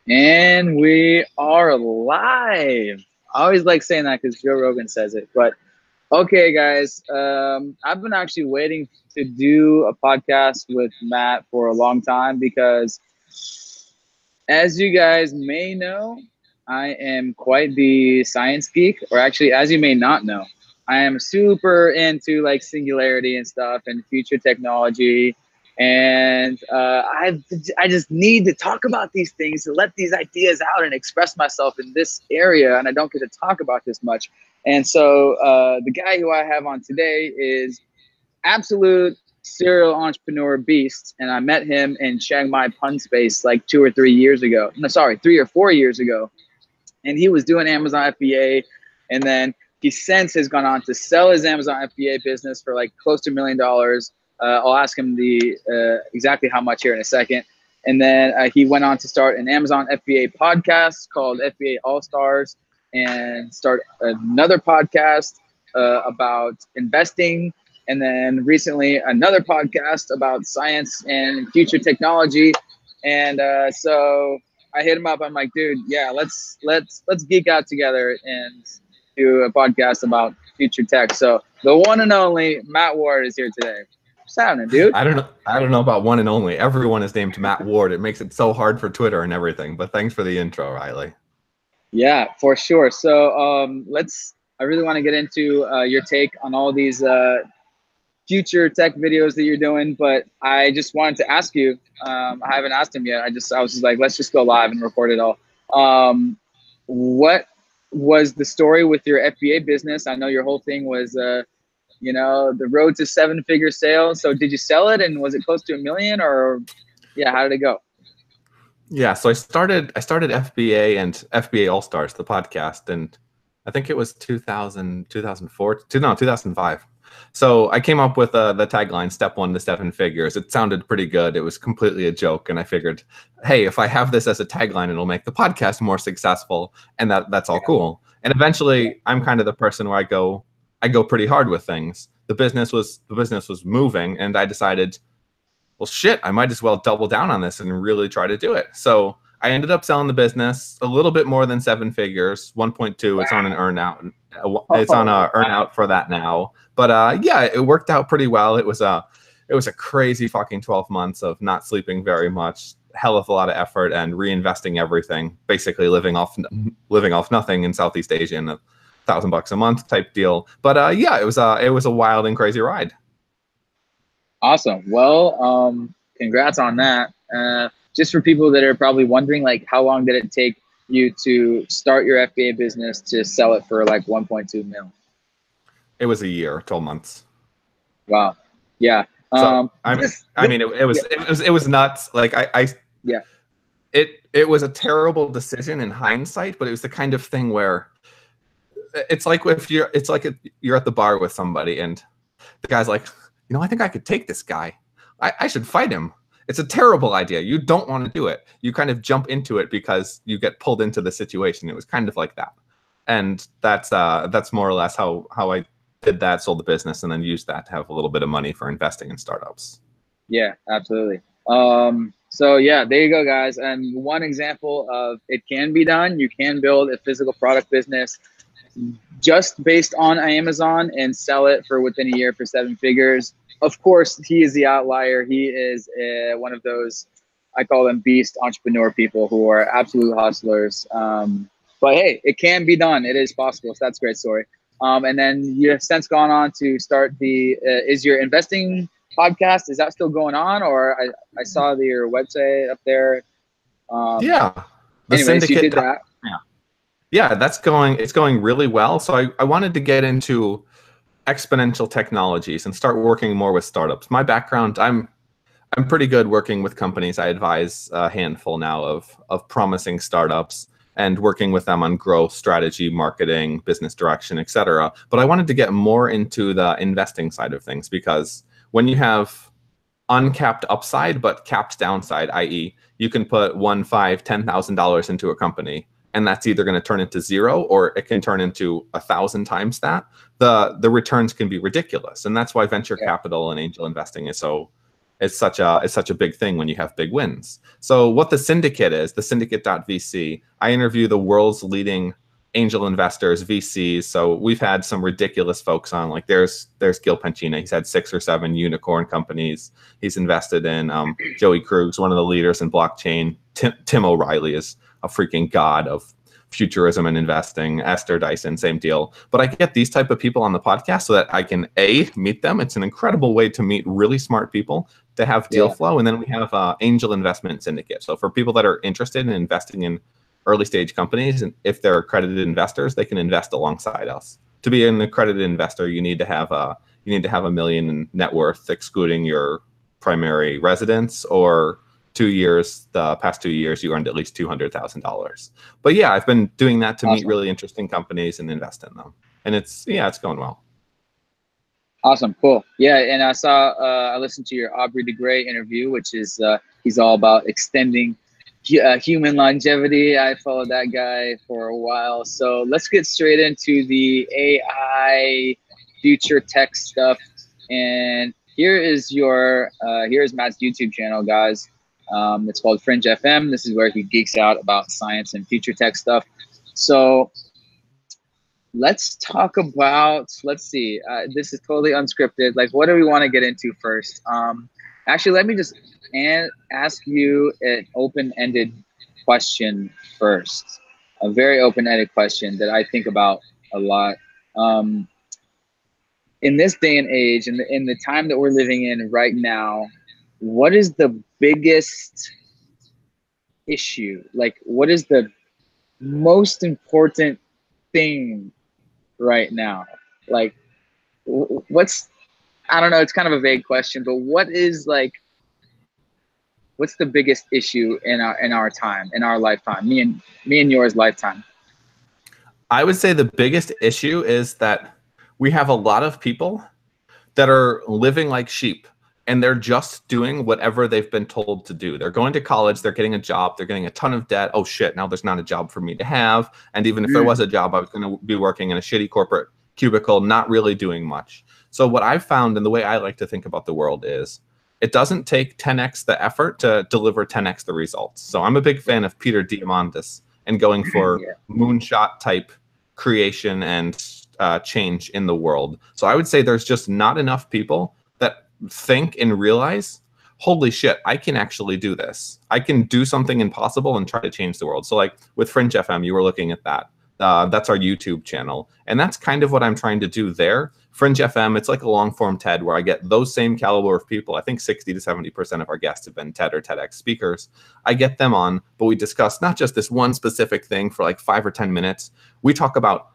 And we are live. I always like saying that because Joe Rogan says it. But okay, guys, I've been actually waiting to do a podcast with Matt for a long time because, as you guys may know, I am quite the science geek, or actually, as you may not know, I am super into like singularity and stuff and future technology. And I just need to talk about these things to let these ideas out and express myself in this area. And I don't get to talk about this much. And so the guy who I have on today is absolute serial entrepreneur beast, and I met him in Chiang Mai Pun Space like 2 or 3 years ago. No, sorry, 3 or 4 years ago. And he was doing Amazon FBA, and then he since has gone on to sell his Amazon FBA business for like close to $1 million. I'll ask him the exactly how much here in a second. And then he went on to start an Amazon FBA podcast called FBA All Stars, and start another podcast about investing. And then recently another podcast about science and future technology. And so I hit him up. I'm like, dude, yeah, let's geek out together and do a podcast about future tech. So the one and only Matt Ward is here today. What's happening, dude? I don't know about one and only. Everyone is named Matt Ward. It makes it so hard for Twitter and everything. But thanks for the intro, Riley. Yeah, for sure. So I really want to get into your take on all these future tech videos that you're doing, but I just wanted to ask you, I haven't asked him yet. I was just like, let's just go live and record it all. What was the story with your FBA business? I know your whole thing was, the road to 7-figure sales. So did you sell it, and was it close to $1 million, or yeah, how did it go? Yeah, so I started FBA and FBA All Stars, the podcast, and I think it was 2005. So I came up with the tagline, step 1 to 7 figures. It sounded pretty good. It was completely a joke. And I figured, hey, if I have this as a tagline, it'll make the podcast more successful. And that's all cool. And eventually I'm kind of the person where I go pretty hard with things. The business was moving, and I decided, well, shit, I might as well double down on this and really try to do it. So I ended up selling the business a little bit more than 7 figures, 1.2. Wow. It's on an earnout. It's on a earnout for that now. But yeah, it worked out pretty well. It was a crazy fucking 12 months of not sleeping very much, hell of a lot of effort, and reinvesting everything, basically living off nothing in Southeast Asia, and $1,000 a month type deal. But yeah, it was a wild and crazy ride. Awesome. Well, congrats on that. Just for people that are probably wondering, like, how long did it take you to start your FBA business to sell it for like 1.2 mil? It was a year, 12 months. Wow. Yeah. So, it was nuts. Like yeah. It was a terrible decision in hindsight, but it was the kind of thing where it's like you're at the bar with somebody and the guy's like, I think I could take this guy. I should fight him. It's a terrible idea. You don't want to do it. You kind of jump into it because you get pulled into the situation. It was kind of like that. And that's more or less how I did that, sold the business, and then used that to have a little bit of money for investing in startups. Yeah, absolutely. So yeah, there you go, guys. And one example of it can be done. You can build a physical product business just based on Amazon and sell it for within a year for 7 figures. Of course, he is the outlier. He is one of those, I call them beast entrepreneur people who are absolute hustlers. But hey, it can be done. It is possible. So that's a great story. And then you have since gone on to start is your investing podcast, is that still going on? Or I saw your website up there. Yeah. The anyways, you did that. Yeah, it's going really well. So I wanted to get into exponential technologies and start working more with startups. My background, I'm pretty good working with companies. I advise a handful now of promising startups and working with them on growth, strategy, marketing, business direction, etc. But I wanted to get more into the investing side of things, because when you have uncapped upside but capped downside, i.e., you can put $1,000, $5,000, $10,000 into a company, and that's either going to turn into zero or it can turn into 1,000 times that. The returns can be ridiculous, and that's why venture capital and angel investing is so it's such a big thing when you have big wins. So what the syndicate is, the syndicate.vc, I interview the world's leading angel investors, VCs. So we've had some ridiculous folks on, like there's Gil Penchina. He's had 6 or 7 unicorn companies. He's invested in Joey Krug's one of the leaders in blockchain. Tim O'Reilly is a freaking god of futurism and investing. Esther Dyson, same deal. But I get these type of people on the podcast so that I can meet them. It's an incredible way to meet really smart people, to have deal flow. And then we have angel investment syndicate. So for people that are interested in investing in early stage companies, and if they're accredited investors, they can invest alongside us. To be an accredited investor, you need to have $1 million in net worth, excluding your primary residence, or 2 years, the past 2 years, you earned at least $200,000. But yeah, I've been doing that to meet really interesting companies and invest in them. And it's going well. Awesome. Cool. Yeah. And I listened to your Aubrey de Grey interview, which is, he's all about extending human longevity. I followed that guy for a while. So let's get straight into the AI future tech stuff. And here's Matt's YouTube channel, guys. It's called Fringe FM. This is where he geeks out about science and future tech stuff. So let's talk about, let's see, this is totally unscripted. Like, what do we want to get into first? Actually, let me just ask you an open-ended question first. A very open-ended question that I think about a lot. In this day and age, in the time that we're living in right now, what is the biggest issue? Like, what is the most important thing right now? Like, I don't know, it's kind of a vague question, but what's the biggest issue in our time, in our lifetime, me and yours lifetime? I would say the biggest issue is that we have a lot of people that are living like sheep, and they're just doing whatever they've been told to do. They're going to college, they're getting a job, they're getting a ton of debt. Oh shit, now there's not a job for me to have. And even if there was a job, I was going to be working in a shitty corporate cubicle, not really doing much. So what I've found, and the way I like to think about the world, is it doesn't take 10x the effort to deliver 10x the results. So I'm a big fan of Peter Diamandis and going for moonshot type creation and change in the world. So I would say there's just not enough people that think and realize, holy shit, I can actually do this. I can do something impossible and try to change the world. So like with Fringe FM, you were looking at that. That's our YouTube channel. And that's kind of what I'm trying to do there. Fringe FM, it's like a long form TED where I get those same caliber of people. I think 60 to 70% of our guests have been TED or TEDx speakers. I get them on, but we discuss not just this one specific thing for like 5 or 10 minutes. We talk about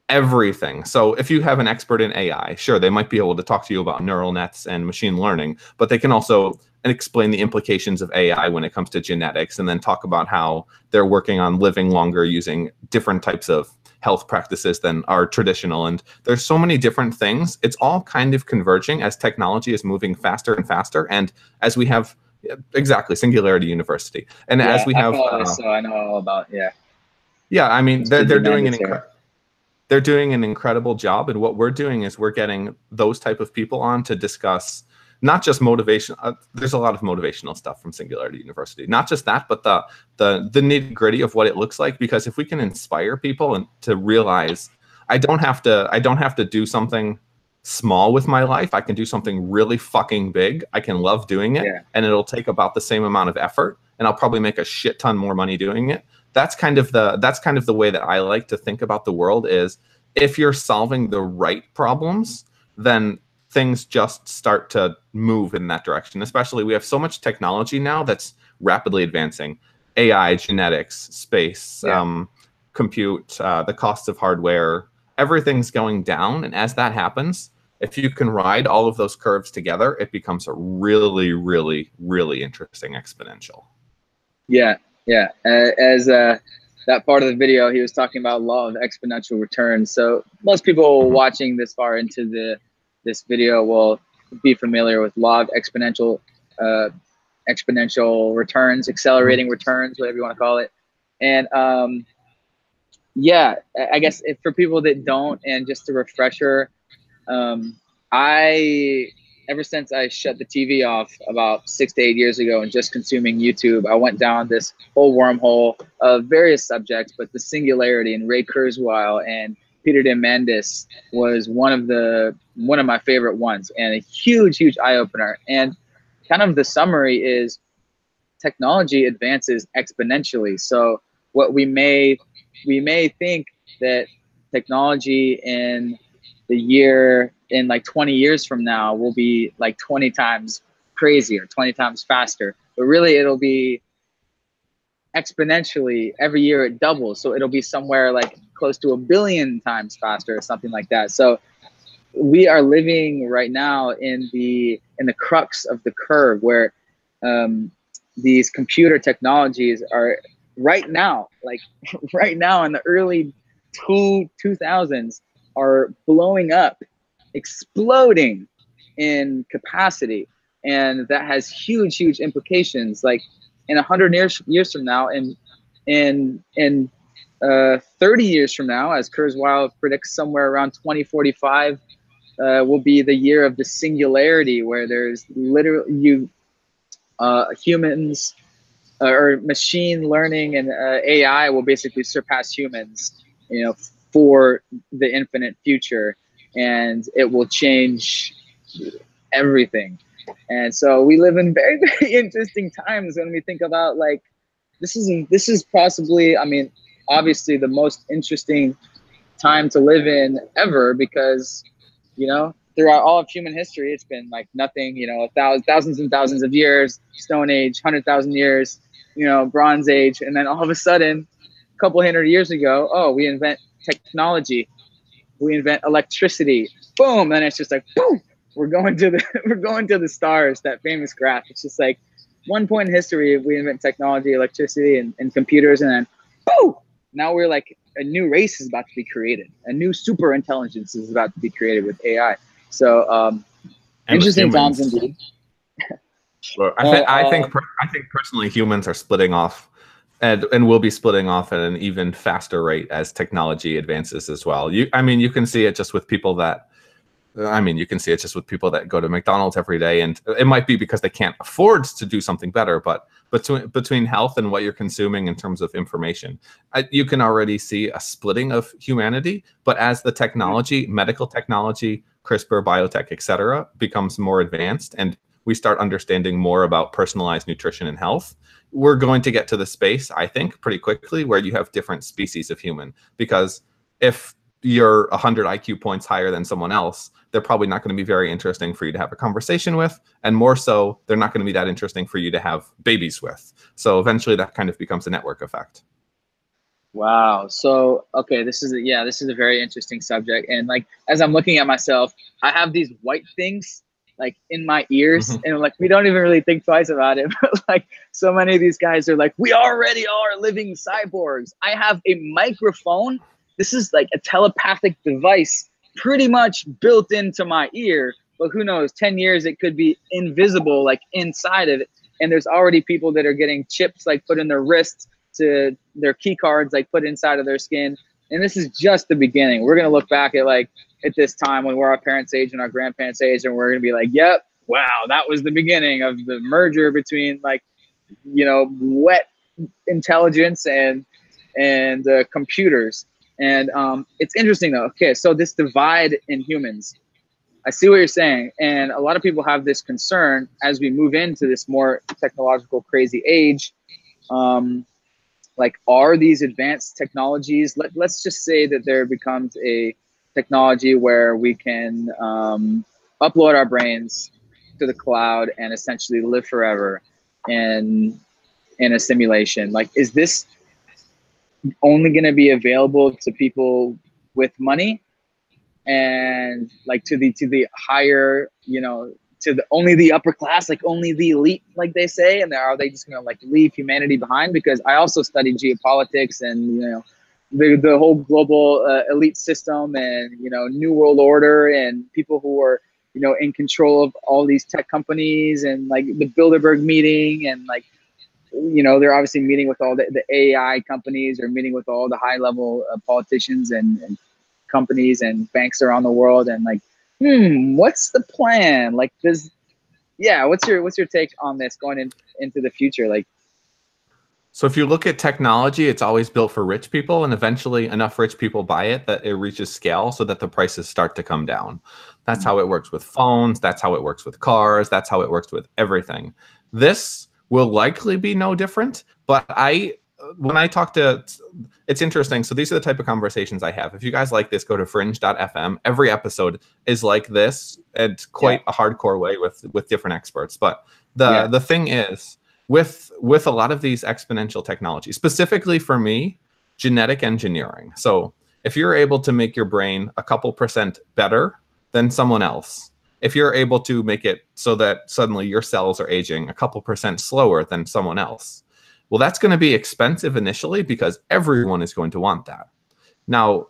everything. So if you have an expert in AI, sure, they might be able to talk to you about neural nets and machine learning, but they can also explain the implications of AI when it comes to genetics, and then talk about how they're working on living longer using different types of health practices than are traditional. And there's so many different things. It's all kind of converging as technology is moving faster and faster. And as we have, exactly, Singularity University. And as we have, so I know all about, yeah, I mean, they're doing they're doing an incredible job. And what we're doing is we're getting those type of people on to discuss not just motivation. There's a lot of motivational stuff from Singularity University. Not just that, but the nitty gritty of what it looks like. Because if we can inspire people and to realize, I don't have to do something small with my life. I can do something really fucking big. I can love doing it, and it'll take about the same amount of effort, and I'll probably make a shit ton more money doing it. That's kind of the way that I like to think about the world, is if you're solving the right problems, then things just start to move in that direction. Especially, we have so much technology now that's rapidly advancing. AI, genetics, space, compute, the cost of hardware, everything's going down. And as that happens, if you can ride all of those curves together, it becomes a really, really, really interesting exponential. Yeah. As that part of the video, he was talking about law of exponential returns. So most people watching this far into this video will be familiar with law of exponential returns, accelerating returns, whatever you want to call it. And I guess for people that don't, and just a refresher, I ever since I shut the TV off about 6 to 8 years ago and just consuming YouTube, I went down this whole wormhole of various subjects, but the singularity and Ray Kurzweil and Peter Diamandis was one of my favorite ones, and a huge eye opener. And kind of the summary is technology advances exponentially. So what we may think that technology in like 20 years from now will be like 20 times crazier, 20 times faster, but really it'll be exponentially. Every year it doubles, so it'll be somewhere like close to 1 billion times faster or something like that. So we are living right now in the crux of the curve where these computer technologies are right now, like right now in the early 2000s, are blowing up, exploding in capacity, and that has huge implications. Like in 100 years from now, and in 30 years from now, as Kurzweil predicts, somewhere around 2045 will be the year of the singularity, where there's literally humans or machine learning and AI will basically surpass humans, for the infinite future, and it will change everything. And so we live in very interesting times when we think about, like, this is possibly, I mean, obviously the most interesting time to live in ever, because throughout all of human history it's been like nothing, thousands and thousands of years, Stone Age, 100,000 years, Bronze Age, and then all of a sudden a couple hundred years ago, we invent technology, we invent electricity, boom, and it's just like boom, we're going to the stars. That famous graph, it's just like one point in history we invent technology, electricity, and computers, and then boom, now we're like, a new race is about to be created, a new super intelligence is about to be created with AI. So interesting times indeed. Well, I think personally humans are splitting off, and will be splitting off at an even faster rate as technology advances as well. You can see it just with people that go to McDonald's every day, and it might be because they can't afford to do something better, but between health and what you're consuming in terms of information, you can already see a splitting of humanity. But as the technology, medical technology, CRISPR, biotech, etc., becomes more advanced, and we start understanding more about personalized nutrition and health, we're going to get to the space, I think, pretty quickly, where you have different species of human. Because if you're 100 IQ points higher than someone else, they're probably not going to be very interesting for you to have a conversation with. And more so, they're not going to be that interesting for you to have babies with. So eventually that kind of becomes a network effect. Wow. So, okay, this is a very interesting subject. And like, as I'm looking at myself, I have these white things like in my ears, and like, we don't even really think twice about it. But like, so many of these guys are like, we already are living cyborgs. I have a microphone. This is like a telepathic device pretty much built into my ear, but who knows, 10 years it could be invisible, like inside of it. And there's already people that are getting chips like put in their wrists, to their key cards like put inside of their skin. And this is just the beginning. We're going to look back at this time when we're our parents' age and our grandparents' age, and we're going to be like, yep, wow, that was the beginning of the merger between wet intelligence and computers. And it's interesting though. Okay, so this divide in humans, I see what you're saying. And a lot of people have this concern as we move into this more technological crazy age. Like, are these advanced technologies, let's just say that there becomes a technology where we can upload our brains to the cloud and essentially live forever in a simulation. Like, is this only going to be available to people with money, and like to the higher, only the upper class, like only the elite, like they say? And are they just going to like leave humanity behind? Because I also studied geopolitics and, the whole global elite system and, New World Order, and people who are, in control of all these tech companies, and like the Bilderberg meeting, and like, they're obviously meeting with all the AI companies, or meeting with all the high level politicians and companies and banks around the world. And like, What's the plan? Like, what's your take on this going into the future? Like, so if you look at technology, it's always built for rich people, and eventually enough rich people buy it that it reaches scale so that the prices start to come down. That's how it works with phones. That's how it works with cars. That's how it works with everything. This will likely be no different, but when I talk to, it's interesting. So these are the type of conversations I have. If you guys like this, go to fringe.fm. Every episode is like this, and quite a hardcore way with different experts. But the thing is, with a lot of these exponential technologies, specifically for me, genetic engineering. So if you're able to make your brain a couple percent better than someone else, if you're able to make it so that suddenly your cells are aging a couple percent slower than someone else, well, that's going to be expensive initially because everyone is going to want that. Now,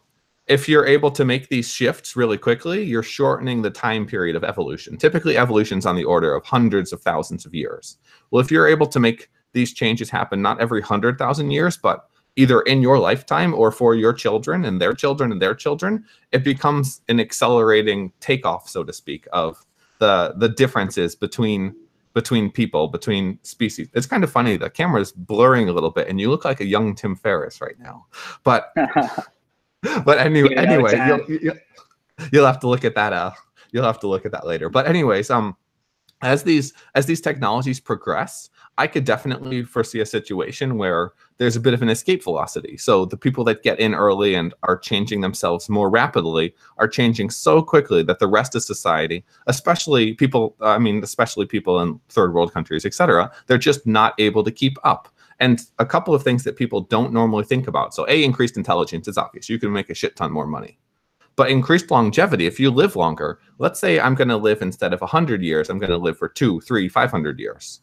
if you're able to make these shifts really quickly, you're shortening the time period of evolution. Typically, evolution's on the order of hundreds of thousands of years. Well, if you're able to make these changes happen, not every 100,000 years, but either in your lifetime or for your children and their children and their children, it becomes an accelerating takeoff, so to speak, of the differences between people, between species. It's kind of funny. The camera's blurring a little bit, and you look like a young Tim Ferriss right now. But anyway, you'll have to look at that. You'll have to look at that later. But anyways, as these technologies progress, I could definitely foresee a situation where there's a bit of an escape velocity. So the people that get in early and are changing themselves more rapidly are changing so quickly that the rest of society, especially people in third world countries, etc., they're just not able to keep up. And a couple of things that people don't normally think about. So increased intelligence is obvious. You can make a shit ton more money. But increased longevity, if you live longer, let's say I'm going to live, instead of 100 years, I'm going to live for 2, 3, 500 years.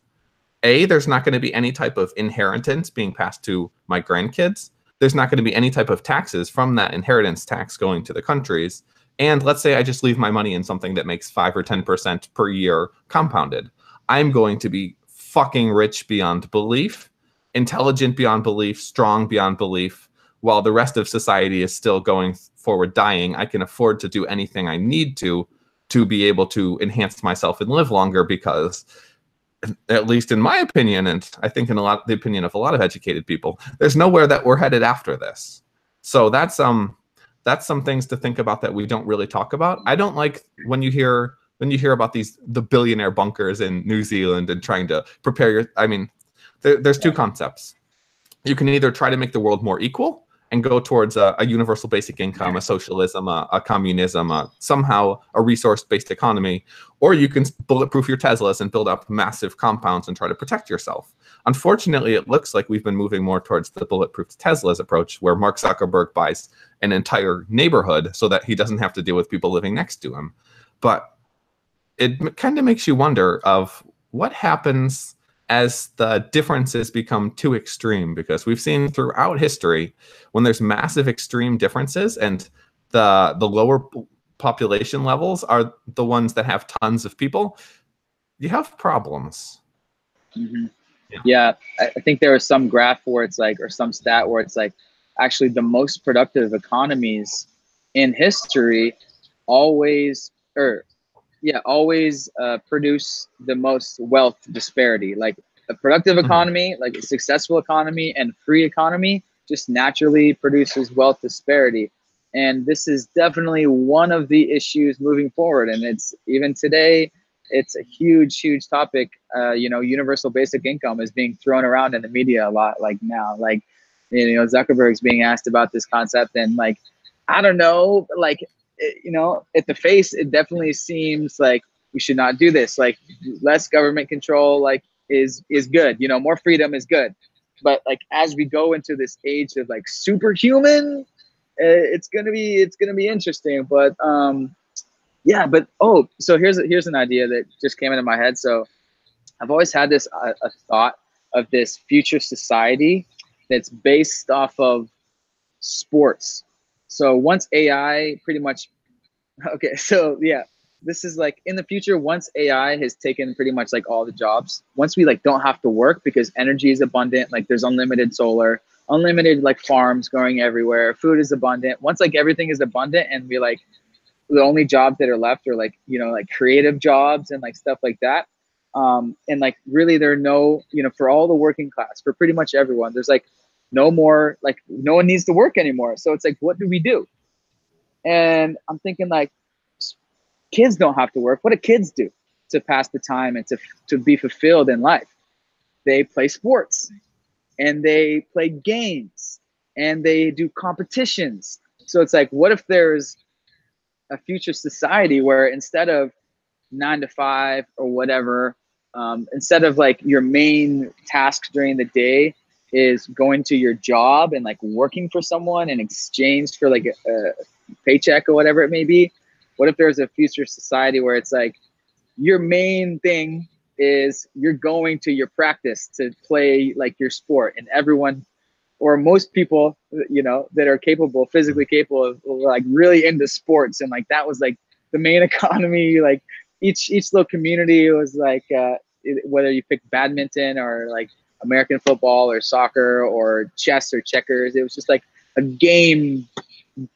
There's not going to be any type of inheritance being passed to my grandkids. There's not going to be any type of taxes from that inheritance tax going to the countries. And let's say I just leave my money in something that makes 5 or 10% per year compounded. I'm going to be fucking rich beyond belief, intelligent beyond belief, strong beyond belief. While the rest of society is still going forward dying, I can afford to do anything I need to be able to enhance myself and live longer, because, at least in my opinion, and I think in the opinion of a lot of educated people, there's nowhere that we're headed after this. So that's some things to think about that we don't really talk about. I don't like when you hear about the billionaire bunkers in New Zealand and trying to prepare there's two concepts. You can either try to make the world more equal and go towards a universal basic income, a socialism, a communism, somehow a resource-based economy, or you can bulletproof your Teslas and build up massive compounds and try to protect yourself. Unfortunately, it looks like we've been moving more towards the bulletproof Teslas approach, where Mark Zuckerberg buys an entire neighborhood so that he doesn't have to deal with people living next to him. But it kind of makes you wonder of what happens as the differences become too extreme, because we've seen throughout history when there's massive extreme differences and the lower population levels are the ones that have tons of people, you have problems. Mm-hmm. Yeah, I think there was some graph where it's like, or some stat where it's like, actually the most productive economies in history always produce the most wealth disparity. Like a productive economy, like a successful economy and free economy just naturally produces wealth disparity. And this is definitely one of the issues moving forward. And it's even today, it's a huge topic. Universal basic income is being thrown around in the media a lot. Like now, like, Zuckerberg's being asked about this concept, and like, I don't know, like, at the face, it definitely seems like we should not do this. Like, less government control, like, is good. More freedom is good. But like, as we go into this age of like superhuman, it's gonna be interesting. But so here's an idea that just came into my head. So I've always had this a thought of this future society that's based off of sports. So once AI pretty much, okay, so yeah, this is like in the future, once AI has taken pretty much like all the jobs, once we like don't have to work because energy is abundant, like there's unlimited solar, unlimited like farms growing everywhere, food is abundant. Once like everything is abundant and we like the only jobs that are left are like, you know, like creative jobs and like stuff like that. And like really there are no, you know, for all the working class, for pretty much everyone, there's like no more, like no one needs to work anymore. So it's like, what do we do? And I'm thinking like, kids don't have to work. What do kids do to pass the time and to be fulfilled in life? They play sports and they play games and they do competitions. So it's like, what if there's a future society where instead of 9 to 5 or whatever, instead of like your main task during the day is going to your job and like working for someone in exchange for like a paycheck or whatever it may be? What if there's a future society where it's like your main thing is you're going to your practice to play like your sport, and everyone or most people, you know, that are capable, physically capable of like really into sports, and like that was like the main economy. Like each little community was like whether you pick badminton or like American football or soccer or chess or checkers, it was just like a game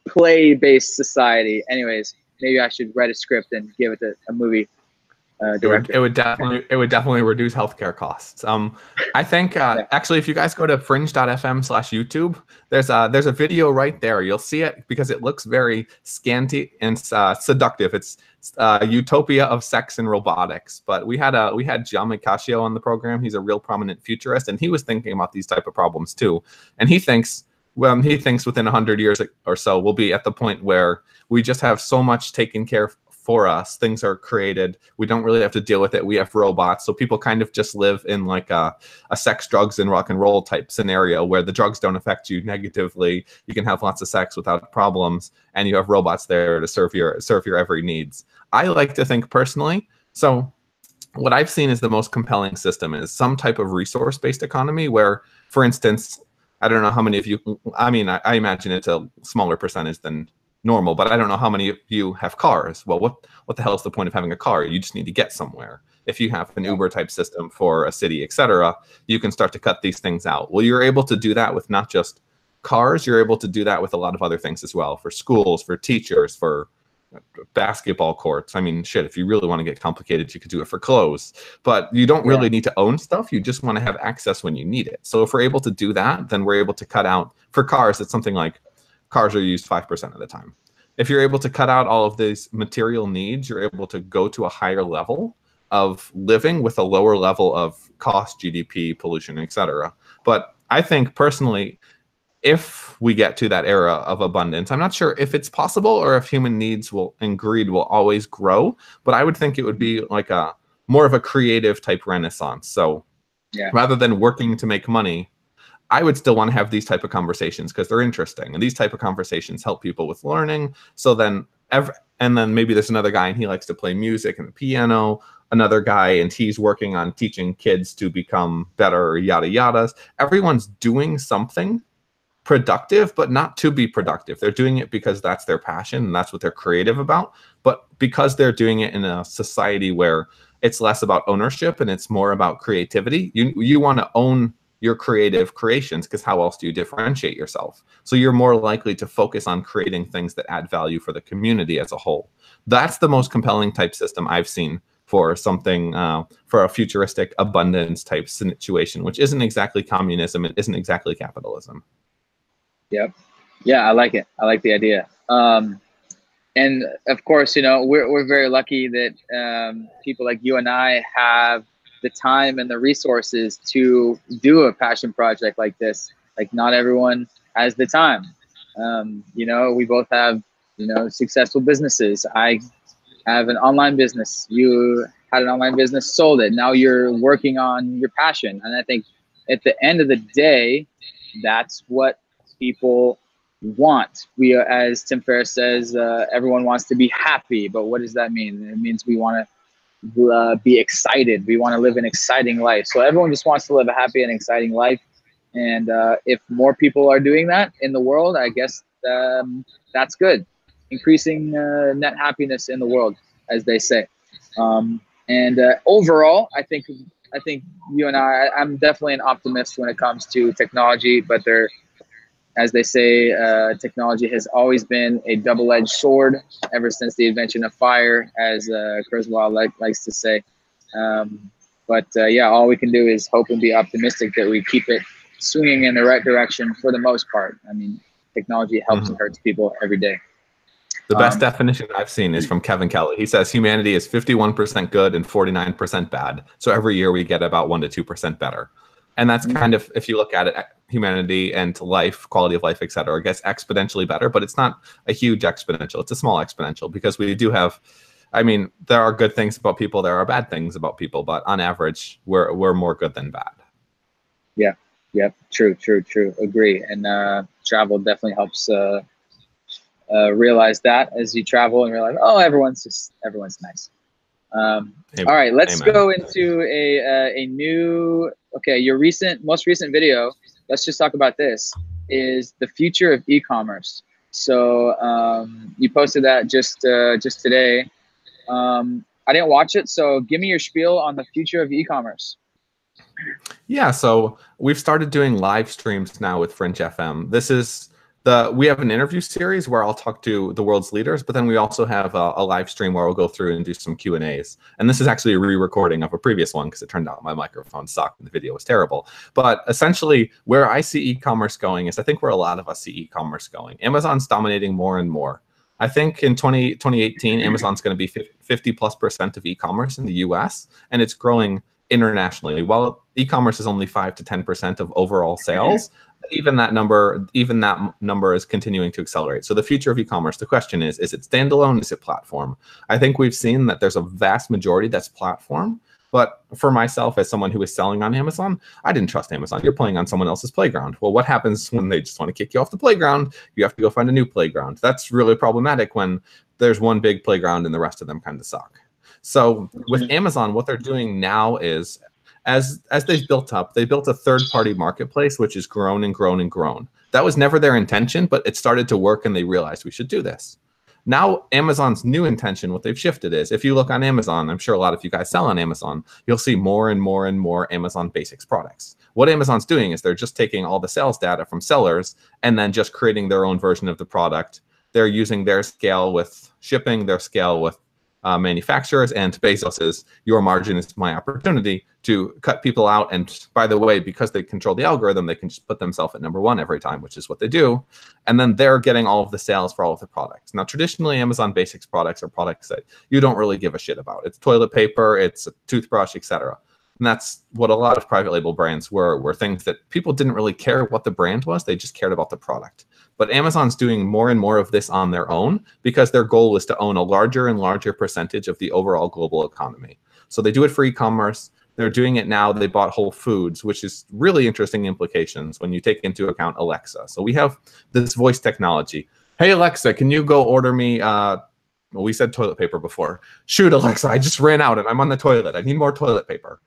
play based society. Anyways, maybe I should write a script and give it to a movie director. It would definitely reduce healthcare costs. I think actually, if you guys go to fringe.fm/YouTube, there's a video right there. You'll see it because it looks very scanty and seductive. It's Utopia of Sex and Robotics. But we had John Micascio on the program. He's a real prominent futurist, and he was thinking about these type of problems too. And he thinks within 100 years or so, we'll be at the point where we just have so much taken care of for us. Things are created. We don't really have to deal with it. We have robots. So people kind of just live in like a sex, drugs, and rock and roll type scenario where the drugs don't affect you negatively. You can have lots of sex without problems, and you have robots there to serve your every needs. I like to think personally. So what I've seen is the most compelling system is some type of resource-based economy where, for instance, I don't know how many of you, I mean, I imagine it's a smaller percentage than normal, but I don't know how many of you have cars. Well, what the hell is the point of having a car? You just need to get somewhere. If you have an Uber type system for a city, etc., you can start to cut these things out. Well, you're able to do that with not just cars, you're able to do that with a lot of other things as well, for schools, for teachers, for basketball courts. I mean, shit, if you really want to get complicated, you could do it for clothes, but you don't really need to own stuff. You just want to have access when you need it. So if we're able to do that, then we're able to cut out, for cars, it's something like cars are used 5% of the time. If you're able to cut out all of these material needs, you're able to go to a higher level of living with a lower level of cost, GDP, pollution, etc. But I think personally, if we get to that era of abundance, I'm not sure if it's possible or if human needs and greed will always grow, but I would think it would be like a more of a creative type renaissance. So rather than working to make money, I would still want to have these type of conversations because they're interesting, and these type of conversations help people with learning. So then and then maybe there's another guy and he likes to play music and the piano, another guy and he's working on teaching kids to become better, yada yadas. Everyone's doing something productive, but not to be productive. They're doing it because that's their passion and that's what they're creative about. But because they're doing it in a society where it's less about ownership and it's more about creativity, you want to own your creative creations, because how else do you differentiate yourself? So you're more likely to focus on creating things that add value for the community as a whole. That's the most compelling type system I've seen for something, for a futuristic abundance type situation, which isn't exactly communism. It isn't exactly capitalism. Yep. Yeah, I like it. I like the idea. And of course, you know, we're very lucky that people like you and I have the time and the resources to do a passion project like this. Like not everyone has the time. You know, we both have, you know, successful businesses. I have an online business. You had an online business, sold it. Now you're working on your passion. And I think at the end of the day, that's what people want. We, as Tim Ferriss says, everyone wants to be happy, but what does that mean? It means we want to be excited. We want to live an exciting life. So everyone just wants to live a happy and exciting life. And if more people are doing that in the world, I guess that's good. Increasing net happiness in the world, as they say. And overall, I think you and I'm definitely an optimist when it comes to technology, but as they say, technology has always been a double-edged sword ever since the invention of fire, as Kurzweil likes to say. But yeah, all we can do is hope and be optimistic that we keep it swinging in the right direction for the most part. I mean, technology helps and hurts people every day. The best definition I've seen is from Kevin Kelly. He says humanity is 51% good and 49% bad. So every year we get about 1 to 2% better. And that's kind of, if you look at it, humanity and life, quality of life, et cetera, it gets exponentially better, but it's not a huge exponential. It's a small exponential because we do have, I mean, there are good things about people. There are bad things about people, but on average, we're more good than bad. Yeah. Yep. True. Agree. And travel definitely helps realize that as you travel and realize, oh, everyone's nice. All right, let's go into a new, okay, your most recent video. Let's just talk about this, is the future of e-commerce. So you posted that just today. I didn't watch it, so give me your spiel on the future of e-commerce. Yeah, so we've started doing live streams now with Fringe FM. This is we have an interview series where I'll talk to the world's leaders, but then we also have a live stream where we'll go through and do some Q&As. And this is actually a re-recording of a previous one because it turned out my microphone sucked and the video was terrible. But essentially, where I see e-commerce going is I think where a lot of us see e-commerce going. Amazon's dominating more and more. I think in 2018, Amazon's going to be 50+% of e-commerce in the US, and it's growing internationally. While e-commerce is only 5 to 10% of overall sales, even that number is continuing to accelerate. So the future of e-commerce, the question is it standalone? Is it platform? I think we've seen that there's a vast majority that's platform. But for myself, as someone who is selling on Amazon, I didn't trust Amazon. You're playing on someone else's playground. Well, what happens when they just want to kick you off the playground? You have to go find a new playground. That's really problematic when there's one big playground and the rest of them kind of suck. So with Amazon, what they're doing now is, as they've built up, they built a third-party marketplace, which has grown and grown and grown. That was never their intention, but it started to work and they realized we should do this. Now, Amazon's new intention, what they've shifted is, if you look on Amazon, I'm sure a lot of you guys sell on Amazon, you'll see more and more and more Amazon Basics products. What Amazon's doing is they're just taking all the sales data from sellers and then just creating their own version of the product. They're using their scale with shipping, their scale with manufacturers, and Bezos is your margin is my opportunity to cut people out. And by the way, because they control the algorithm, they can just put themselves at #1 every time, which is what they do. And then they're getting all of the sales for all of the products. Now, traditionally, Amazon Basics products are products that you don't really give a shit about. It's toilet paper, it's a toothbrush, etc. And that's what a lot of private label brands were things that people didn't really care what the brand was. They just cared about the product. But Amazon's doing more and more of this on their own because their goal is to own a larger and larger percentage of the overall global economy. So they do it for e-commerce. They're doing it now. They bought Whole Foods, which is really interesting implications when you take into account Alexa. So we have this voice technology. Hey, Alexa, can you go order me, well, we said toilet paper before. Shoot, Alexa, I just ran out and I'm on the toilet. I need more toilet paper.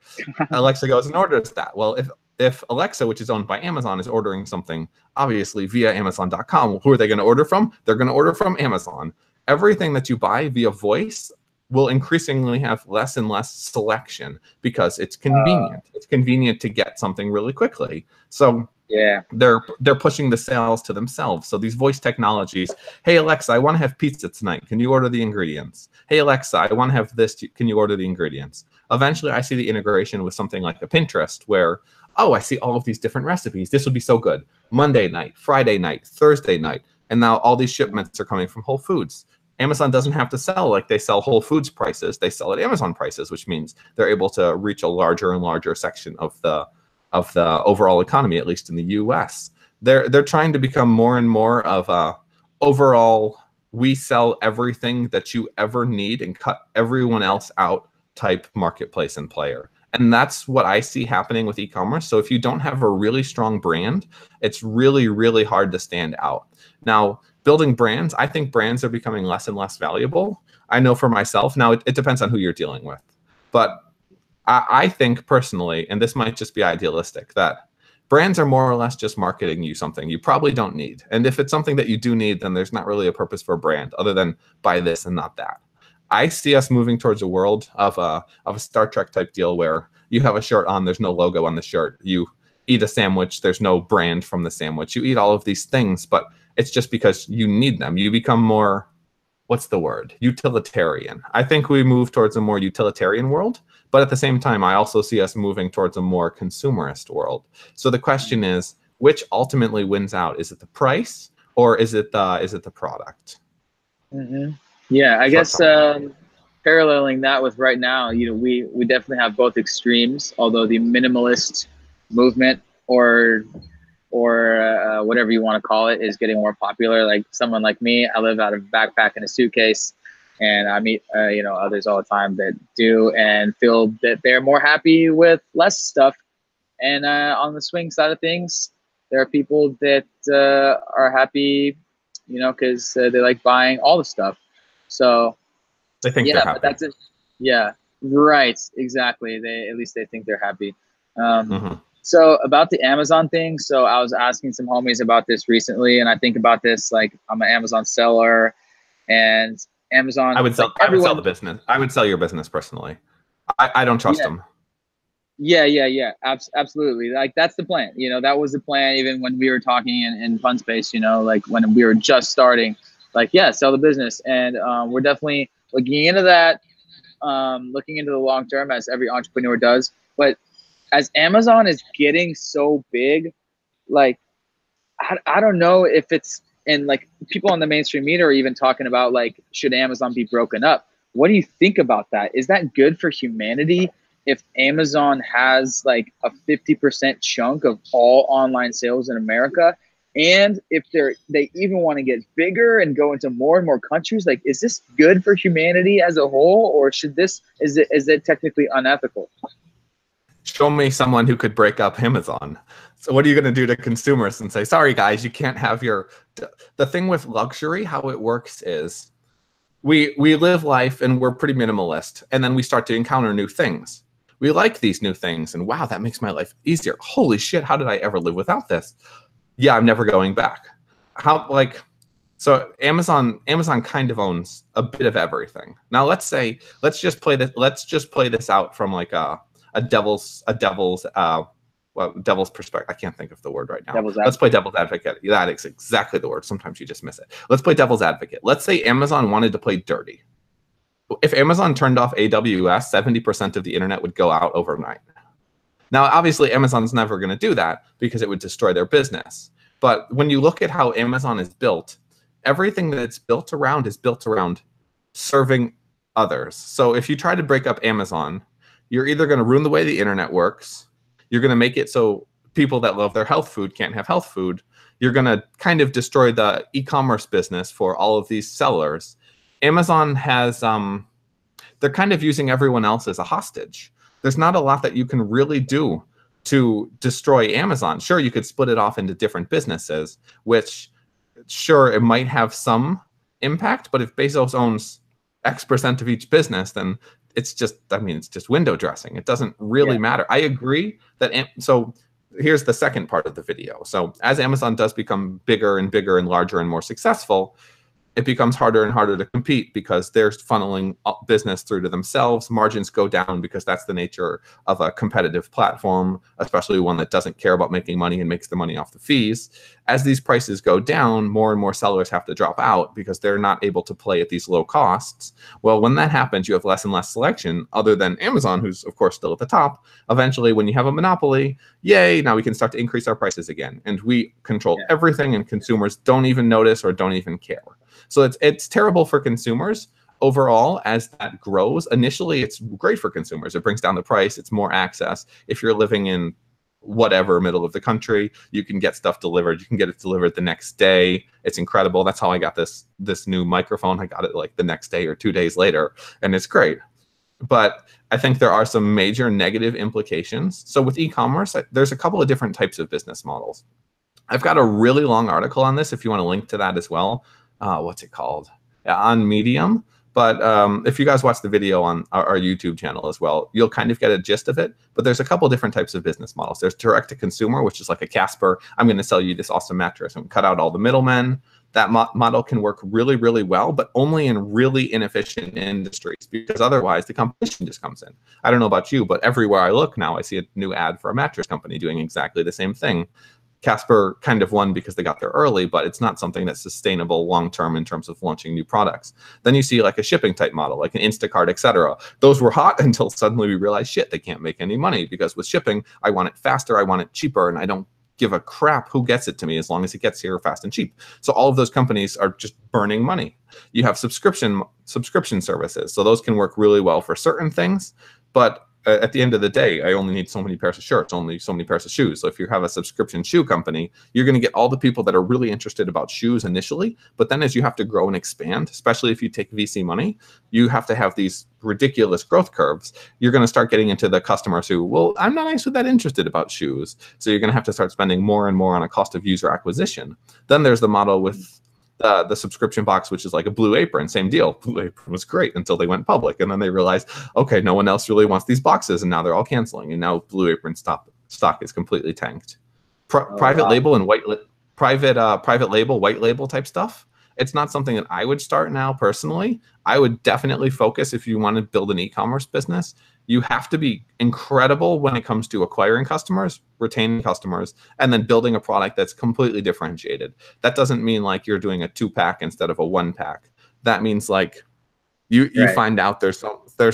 Alexa goes and orders that. Well, if Alexa, which is owned by Amazon, is ordering something, obviously via Amazon.com, who are they going to order from? They're going to order from Amazon. Everything that you buy via voice will increasingly have less and less selection because it's convenient. It's convenient to get something really quickly. So yeah, they're pushing the sales to themselves. So these voice technologies, hey, Alexa, I want to have pizza tonight. Can you order the ingredients? Hey, Alexa, I want to have this. Can you order the ingredients? Eventually, I see the integration with something like a Pinterest where, oh, I see all of these different recipes. This would be so good. Monday night, Friday night, Thursday night. And now all these shipments are coming from Whole Foods. Amazon doesn't have to sell like they sell Whole Foods prices. They sell at Amazon prices, which means they're able to reach a larger and larger section of the overall economy, at least in the US. They're trying to become more and more of a overall, we sell everything that you ever need and cut everyone else out type marketplace and player. And that's what I see happening with e-commerce. So if you don't have a really strong brand, it's really, really hard to stand out. Now, building brands, I think brands are becoming less and less valuable. I know for myself, now it depends on who you're dealing with. But I think personally, and this might just be idealistic, that brands are more or less just marketing you something you probably don't need. And if it's something that you do need, then there's not really a purpose for a brand other than buy this and not that. I see us moving towards a world of a Star Trek type deal where you have a shirt on, there's no logo on the shirt. You eat a sandwich, there's no brand from the sandwich. You eat all of these things, but it's just because you need them. You become more, what's the word? Utilitarian. I think we move towards a more utilitarian world, but at the same time, I also see us moving towards a more consumerist world. So the question is, which ultimately wins out? Is it the price or is it the product? Mm-hmm. Yeah, I guess paralleling that with right now, you know, we definitely have both extremes. Although the minimalist movement or whatever you want to call it is getting more popular. Like someone like me, I live out of a backpack and a suitcase, and I meet you know, others all the time that do and feel that they're more happy with less stuff. And on the swing side of things, there are people that are happy, you know, because they like buying all the stuff. So They think yeah, they're but happy. that's it. Yeah, right. Exactly. At least they think they're happy. So about the Amazon thing. So I was asking some homies about this recently, and I think about this like I'm an Amazon seller, and Amazon. I would sell. Like I would sell everyone. the business. I would sell your business personally. I don't trust Yeah. them. Yeah. Absolutely. Like that's the plan. You know, that was the plan even when we were talking in Fun Space, you know, like when we were just starting, like, yeah, sell the business. And we're definitely looking into that, looking into the long term as every entrepreneur does. But as Amazon is getting so big, like, I don't know if it's, and like people on the mainstream media are even talking about like, should Amazon be broken up? What do you think about that? Is that good for humanity if Amazon has like a 50% chunk of all online sales in America? And if they even want to get bigger and go into more and more countries, like, is this good for humanity as a whole, or is it technically unethical? Show me someone who could break up Amazon. So what are you going to do to consumers and say, sorry guys, you can't have your, the thing with luxury, how it works is we live life and we're pretty minimalist. And then we start to encounter new things. We like these new things and wow, that makes my life easier. Holy shit, how did I ever live without this? Yeah, I'm never going back. So Amazon kind of owns a bit of everything. Now let's just play this out from like a devil's perspective. I can't think of the word right now. Let's play devil's advocate. That is exactly the word. Sometimes you just miss it. Let's play devil's advocate. Let's say Amazon wanted to play dirty. If Amazon turned off AWS, 70% of the internet would go out overnight. Now, obviously, Amazon's never going to do that because it would destroy their business. But when you look at how Amazon is built, everything that it's built around is built around serving others. So if you try to break up Amazon, you're either going to ruin the way the internet works, you're going to make it so people that love their health food can't have health food, you're going to kind of destroy the e-commerce business for all of these sellers. Amazon has, they're kind of using everyone else as a hostage. There's not a lot that you can really do to destroy Amazon. Sure, you could split it off into different businesses, which, sure, it might have some impact, but if Bezos owns X% of each business, then it's just, I mean, it's just window dressing. It doesn't really matter. I agree that, so here's the second part of the video. So as Amazon does become bigger and bigger and larger and more successful, it becomes harder and harder to compete because they're funneling business through to themselves. Margins go down because that's the nature of a competitive platform, especially one that doesn't care about making money and makes the money off the fees. As these prices go down, more and more sellers have to drop out because they're not able to play at these low costs. Well, when that happens, you have less and less selection other than Amazon, who's of course still at the top. Eventually, when you have a monopoly, yay, now we can start to increase our prices again. And we control everything and consumers don't even notice or don't even care. So it's terrible for consumers overall as that grows. Initially, it's great for consumers. It brings down the price. It's more access. If you're living in whatever middle of the country, you can get stuff delivered. You can get it delivered the next day. It's incredible. That's how I got this new microphone. I got it like the next day or 2 days later, and it's great. But I think there are some major negative implications. So with e-commerce, there's a couple of different types of business models. I've got a really long article on this if you want to link to that as well. What's it called? On Medium. But if you guys watch the video on our YouTube channel as well, you'll kind of get a gist of it. But there's a couple different types of business models. There's direct to consumer, which is like a Casper. I'm going to sell you this awesome mattress and cut out all the middlemen. that model can work really, really well, but only in really inefficient industries, because otherwise the competition just comes in. I don't know about you, but everywhere I look now, I see a new ad for a mattress company doing exactly the same thing. Casper kind of won because they got there early, but it's not something that's sustainable long-term in terms of launching new products. Then you see like a shipping type model, like an Instacart, etc. Those were hot until suddenly we realized, shit, they can't make any money, because with shipping, I want it faster, I want it cheaper, and I don't give a crap who gets it to me as long as it gets here fast and cheap. So all of those companies are just burning money. You have subscription services. So those can work really well for certain things, but at the end of the day, I only need so many pairs of shirts, only so many pairs of shoes. So if you have a subscription shoe company, you're going to get all the people that are really interested about shoes initially. But then as you have to grow and expand, especially if you take VC money, you have to have these ridiculous growth curves. You're going to start getting into the customers who, well, I'm not actually that interested about shoes. So you're going to have to start spending more and more on a cost of user acquisition. Then there's the model with the subscription box, which is like a Blue Apron, same deal. Blue Apron was great until they went public, and then they realized, okay, no one else really wants these boxes, and now they're all canceling, and now Blue Apron stock is completely tanked. Private label and private label, white label type stuff, it's not something that I would start now personally. I would definitely focus, if you want to build an e-commerce business, you have to be incredible when it comes to acquiring customers, retaining customers, and then building a product that's completely differentiated. That doesn't mean like you're doing a 2-pack instead of a 1-pack. That means like you find out there's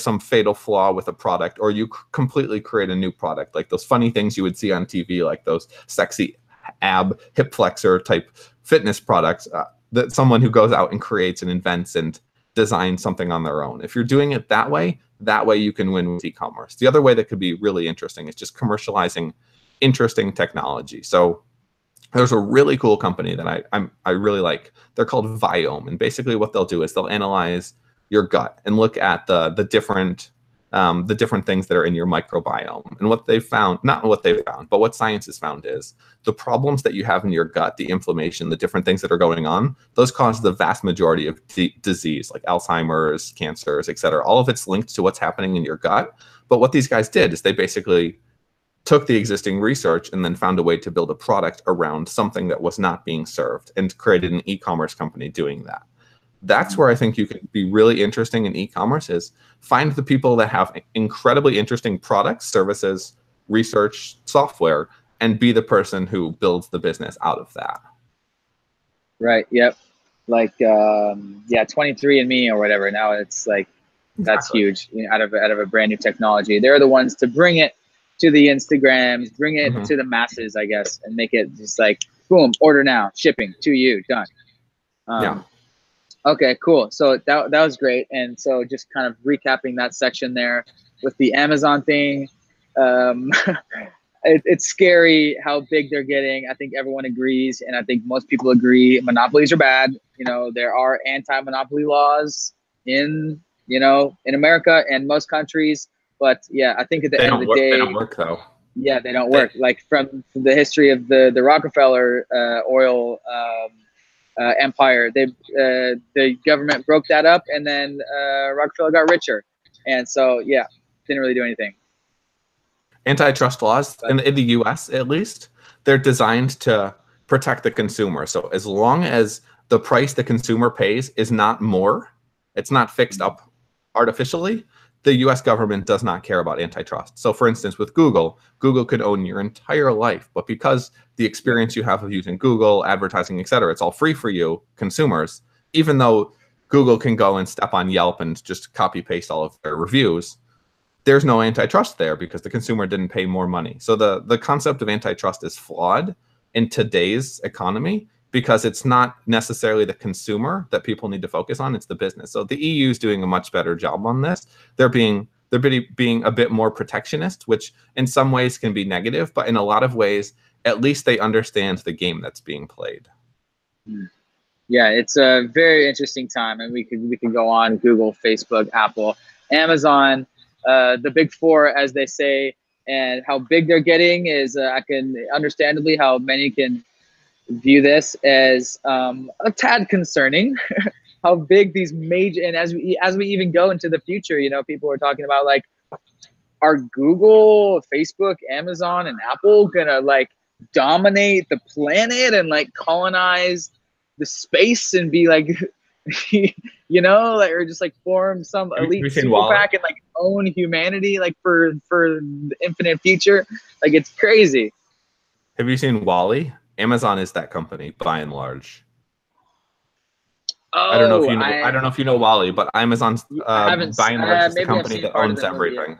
some fatal flaw with a product, or you completely create a new product, like those funny things you would see on TV, like those sexy ab hip flexor type fitness products that someone who goes out and creates and invents and designs something on their own. If you're doing it that way you can win with e-commerce. The other way that could be really interesting is just commercializing interesting technology. So there's a really cool company that I really like. They're called Viome, and basically what they'll do is they'll analyze your gut and look at the different things that are in your microbiome. And what they've found, not what they've found, but what science has found is the problems that you have in your gut, the inflammation, the different things that are going on, those cause the vast majority of disease, like Alzheimer's, cancers, et cetera. All of it's linked to what's happening in your gut. But what these guys did is they basically took the existing research and then found a way to build a product around something that was not being served, and created an e-commerce company doing that. That's where I think you can be really interesting in e-commerce, is find the people that have incredibly interesting products, services, research, software, and be the person who builds the business out of that. Right. Yep. Like, yeah, 23andMe or whatever. Now it's like, that's huge. You know, out of a brand new technology. They're the ones to bring it to the Instagrams, bring it to the masses, I guess, and make it just like, boom, order now, shipping to you, done. Yeah. Okay, cool. So that was great. And so just kind of recapping that section there with the Amazon thing, it's scary how big they're getting. I think everyone agrees, and I think most people agree monopolies are bad. You know, there are anti-monopoly laws in America and most countries. But yeah, I think at the end of the day, they don't work though. Yeah, they don't work. Like from the history of the Rockefeller oil empire, the government broke that up, and then Rockefeller got richer, and so yeah, didn't really do anything. Antitrust laws in the U.S. at least, they're designed to protect the consumer. So as long as the price the consumer pays is not more, it's not fixed up artificially, the U.S. government does not care about antitrust. So for instance, with Google could own your entire life, but because the experience you have of using Google, advertising, et cetera, it's all free for you, consumers, even though Google can go and step on Yelp and just copy paste all of their reviews, there's no antitrust there because the consumer didn't pay more money. So the concept of antitrust is flawed in today's economy, because it's not necessarily the consumer that people need to focus on, it's the business. So the EU is doing a much better job on this. They're being a bit more protectionist, which in some ways can be negative, but in a lot of ways, at least they understand the game that's being played. Yeah, it's a very interesting time, and we could go on: Google, Facebook, Apple, Amazon, the big four, as they say, and how big they're getting is I can understandably how many can view this as a tad concerning. How big these major, and as we even go into the future, people are talking about like, are Google, Facebook, Amazon, and Apple gonna like dominate the planet and like colonize the space and be like, you know, like, or just like form some Have elite you seen super Wall-E? PAC and like own humanity, like for the infinite future. Like it's crazy. Have you seen Wall-E? Amazon is that company by and large. I don't know if Oh, you know. I don't know if you know Wall-E, but Amazon's I haven't. by and large is the Maybe I've company seen that part of owns the movie. everything.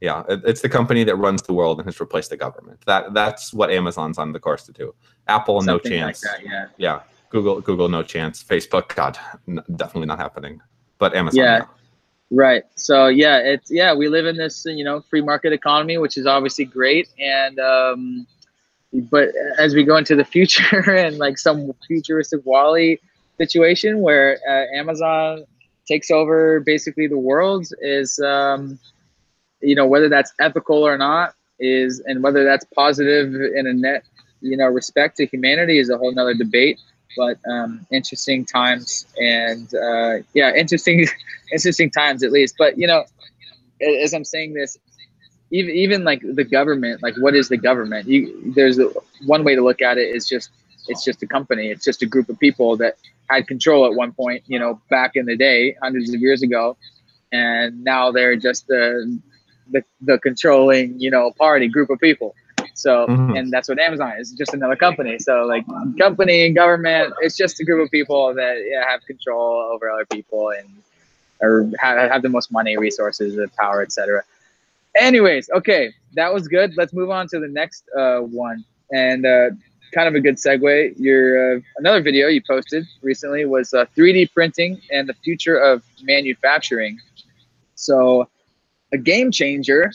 Yeah, it's the company that runs the world and has replaced the government. That's what Amazon's on the course to do. Apple, no Something like chance. that. Yeah. Yeah. Google, no chance. Facebook, God, definitely not happening. But Amazon, Yeah. yeah. Right. So yeah, we live in this free market economy, which is obviously great, and but as we go into the future and like some futuristic Wall-E situation where Amazon takes over basically the world is whether that's ethical or not is, and whether that's positive in a net respect to humanity is a whole nother debate. But interesting times, and interesting times at least. But as I'm saying this, even like the government, like what is the government? There's one way to look at it is it's just a company. It's just a group of people that had control at one point, back in the day, hundreds of years ago, and now they're just the controlling, party group of people. So, and that's what Amazon is, just another company. So like company and government, it's just a group of people that have control over other people and or have the most money, resources, power, etc. Anyways, okay, that was good. Let's move on to the next one. And kind of a good segue. Your another video you posted recently was 3D printing and the future of manufacturing. So a game changer,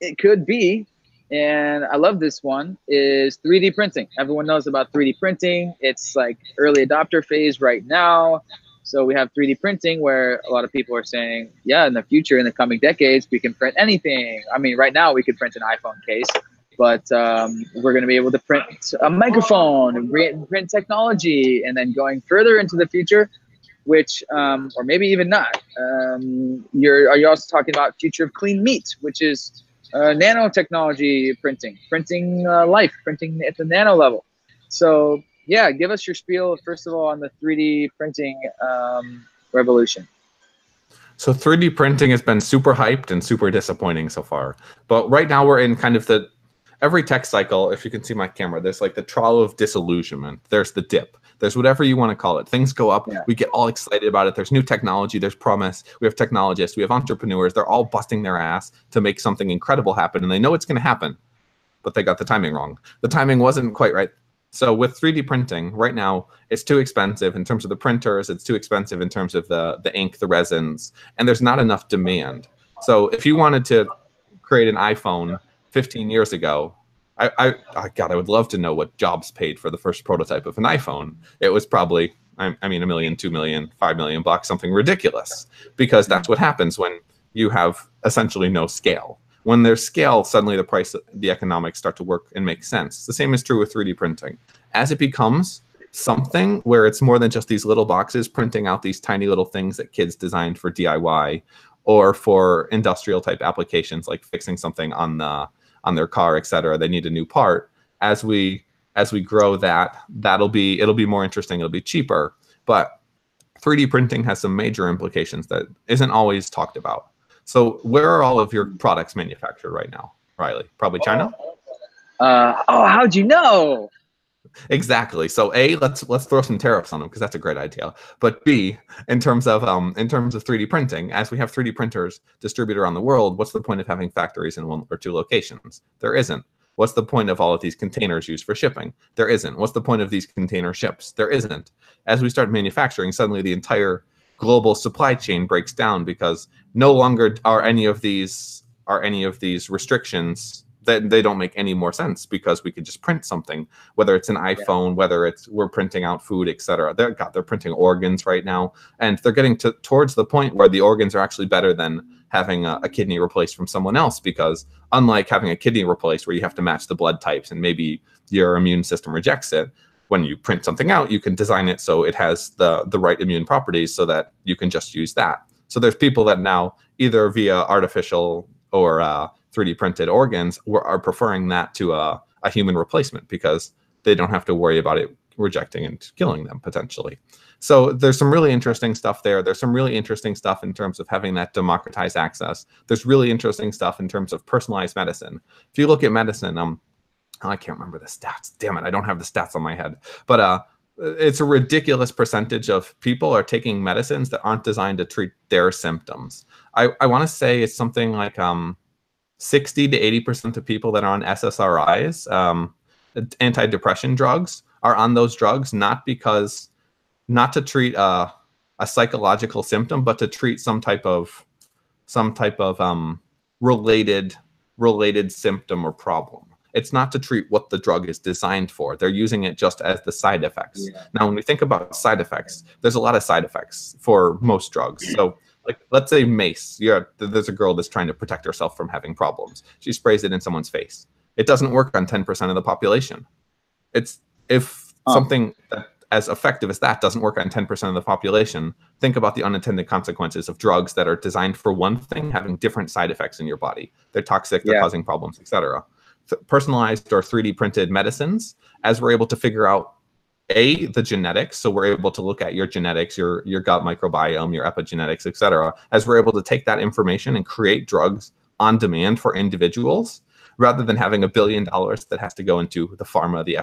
it could be, and I love this one, is 3D printing. Everyone knows about 3D printing. It's like early adopter phase right now. So we have 3D printing where a lot of people are saying, yeah, in the future, in the coming decades, we can print anything. I mean, right now we could print an iPhone case, but we're going to be able to print a microphone, print technology, and then going further into the future, which, or maybe even not. Are you also talking about future of clean meat, which is nanotechnology printing life, printing at the nano level. So yeah, give us your spiel first of all on the 3D printing revolution. So 3D printing has been super hyped and super disappointing so far. But right now we're in kind of every tech cycle, if you can see my camera, there's like the trough of disillusionment. There's the dip. There's whatever you want to call it. Things go up. Yeah. We get all excited about it. There's new technology. There's promise. We have technologists. We have entrepreneurs. They're all busting their ass to make something incredible happen. And they know it's going to happen, but they got the timing wrong. The timing wasn't quite right. So with 3D printing, right now, it's too expensive in terms of the printers. It's too expensive in terms of the ink, the resins, and there's not enough demand. So if you wanted to create an iPhone 15 years ago, God, I would love to know what Jobs paid for the first prototype of an iPhone. It was probably, I mean, $1 million, $2 million, $5 million bucks, something ridiculous, because that's what happens when you have essentially no scale. When there's scale, suddenly the price, the economics start to work and make sense. The same is true with 3D printing. As it becomes something where it's more than just these little boxes printing out these tiny little things that kids designed for DIY or for industrial type applications like fixing something on their car, etc. They need a new part. As we grow it'll be more interesting. It'll be cheaper. But 3D printing has some major implications that isn't always talked about. So where are all of your products manufactured right now, Riley? Probably China? How'd you know? Exactly. So A, let's throw some tariffs on them because that's a great idea. But B, in terms of 3D printing, as we have 3D printers distributed around the world, what's the point of having factories in 1 or 2 locations? There isn't. What's the point of all of these containers used for shipping? There isn't. What's the point of these container ships? There isn't. As we start manufacturing, suddenly the entire global supply chain breaks down because no longer are any of these restrictions that they don't make any more sense because we could just print something, whether it's an iPhone, whether it's we're printing out food, etc. They're printing organs right now, and they're getting towards the point where the organs are actually better than having a kidney replaced from someone else, because unlike having a kidney replaced where you have to match the blood types and maybe your immune system rejects it, when you print something out, you can design it so it has the right immune properties so that you can just use that. So there's people that now, either via artificial or 3D printed organs, are preferring that to a human replacement because they don't have to worry about it rejecting and killing them potentially. So there's some really interesting stuff there. There's some really interesting stuff in terms of having that democratized access. There's really interesting stuff in terms of personalized medicine. If you look at medicine, I can't remember the stats. Damn it, I don't have the stats on my head. But it's a ridiculous percentage of people are taking medicines that aren't designed to treat their symptoms. I want to say it's something like 60 to 80% of people that are on SSRIs, antidepressant drugs, are on those drugs not to treat a psychological symptom, but to treat some type of related symptom or problem. It's not to treat what the drug is designed for. They're using it just as the side effects. Yeah. Now, when we think about side effects, there's a lot of side effects for most drugs. So, like, let's say mace. There's a girl that's trying to protect herself from having problems. She sprays it in someone's face. It doesn't work on 10% of the population. Something that as effective as that doesn't work on 10% of the population, think about the unintended consequences of drugs that are designed for one thing having different side effects in your body. They're toxic, they're causing problems, etc. Personalized or 3D printed medicines, as we're able to figure out the genetics, so we're able to look at your genetics, your gut microbiome, your epigenetics, etc. As we're able to take that information and create drugs on demand for individuals, rather than having $1 billion that has to go into the pharma, the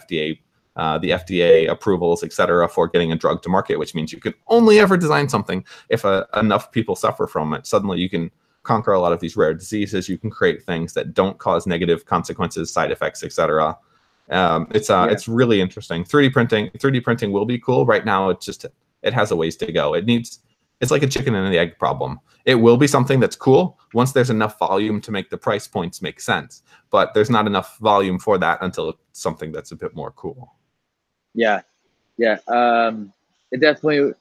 FDA approvals, etc., for getting a drug to market, which means you can only ever design something if enough people suffer from it. Suddenly you can conquer a lot of these rare diseases. You can create things that don't cause negative consequences, side effects, etc. It's really interesting. 3D printing will be cool. Right now, it has a ways to go. It's like a chicken and the egg problem. It will be something that's cool once there's enough volume to make the price points make sense. But there's not enough volume for that until it's something that's a bit more cool. Yeah. It definitely.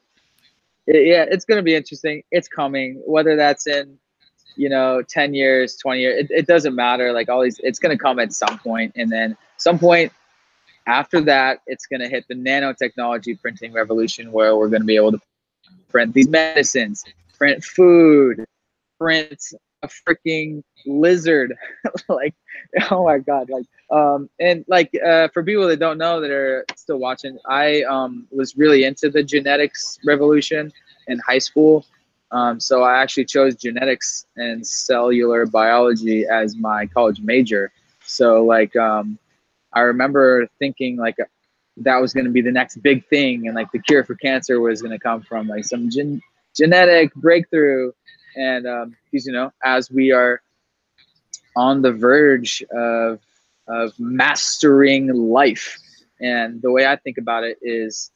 It's going to be interesting. It's coming. Whether that's in 10 years, 20 years, it doesn't matter. Like it's going to come at some point, and then some point after that, it's going to hit the nanotechnology printing revolution, where we're going to be able to print these medicines, print food, print a freaking lizard. Like, oh my God. Like, and like, for people that don't know, that are still watching, I was really into the genetics revolution in high school. So I actually chose genetics and cellular biology as my college major. So like, I remember thinking like that was going to be the next big thing, and like the cure for cancer was going to come from like some genetic breakthrough. And because as we are on the verge of mastering life, and the way I think about it is,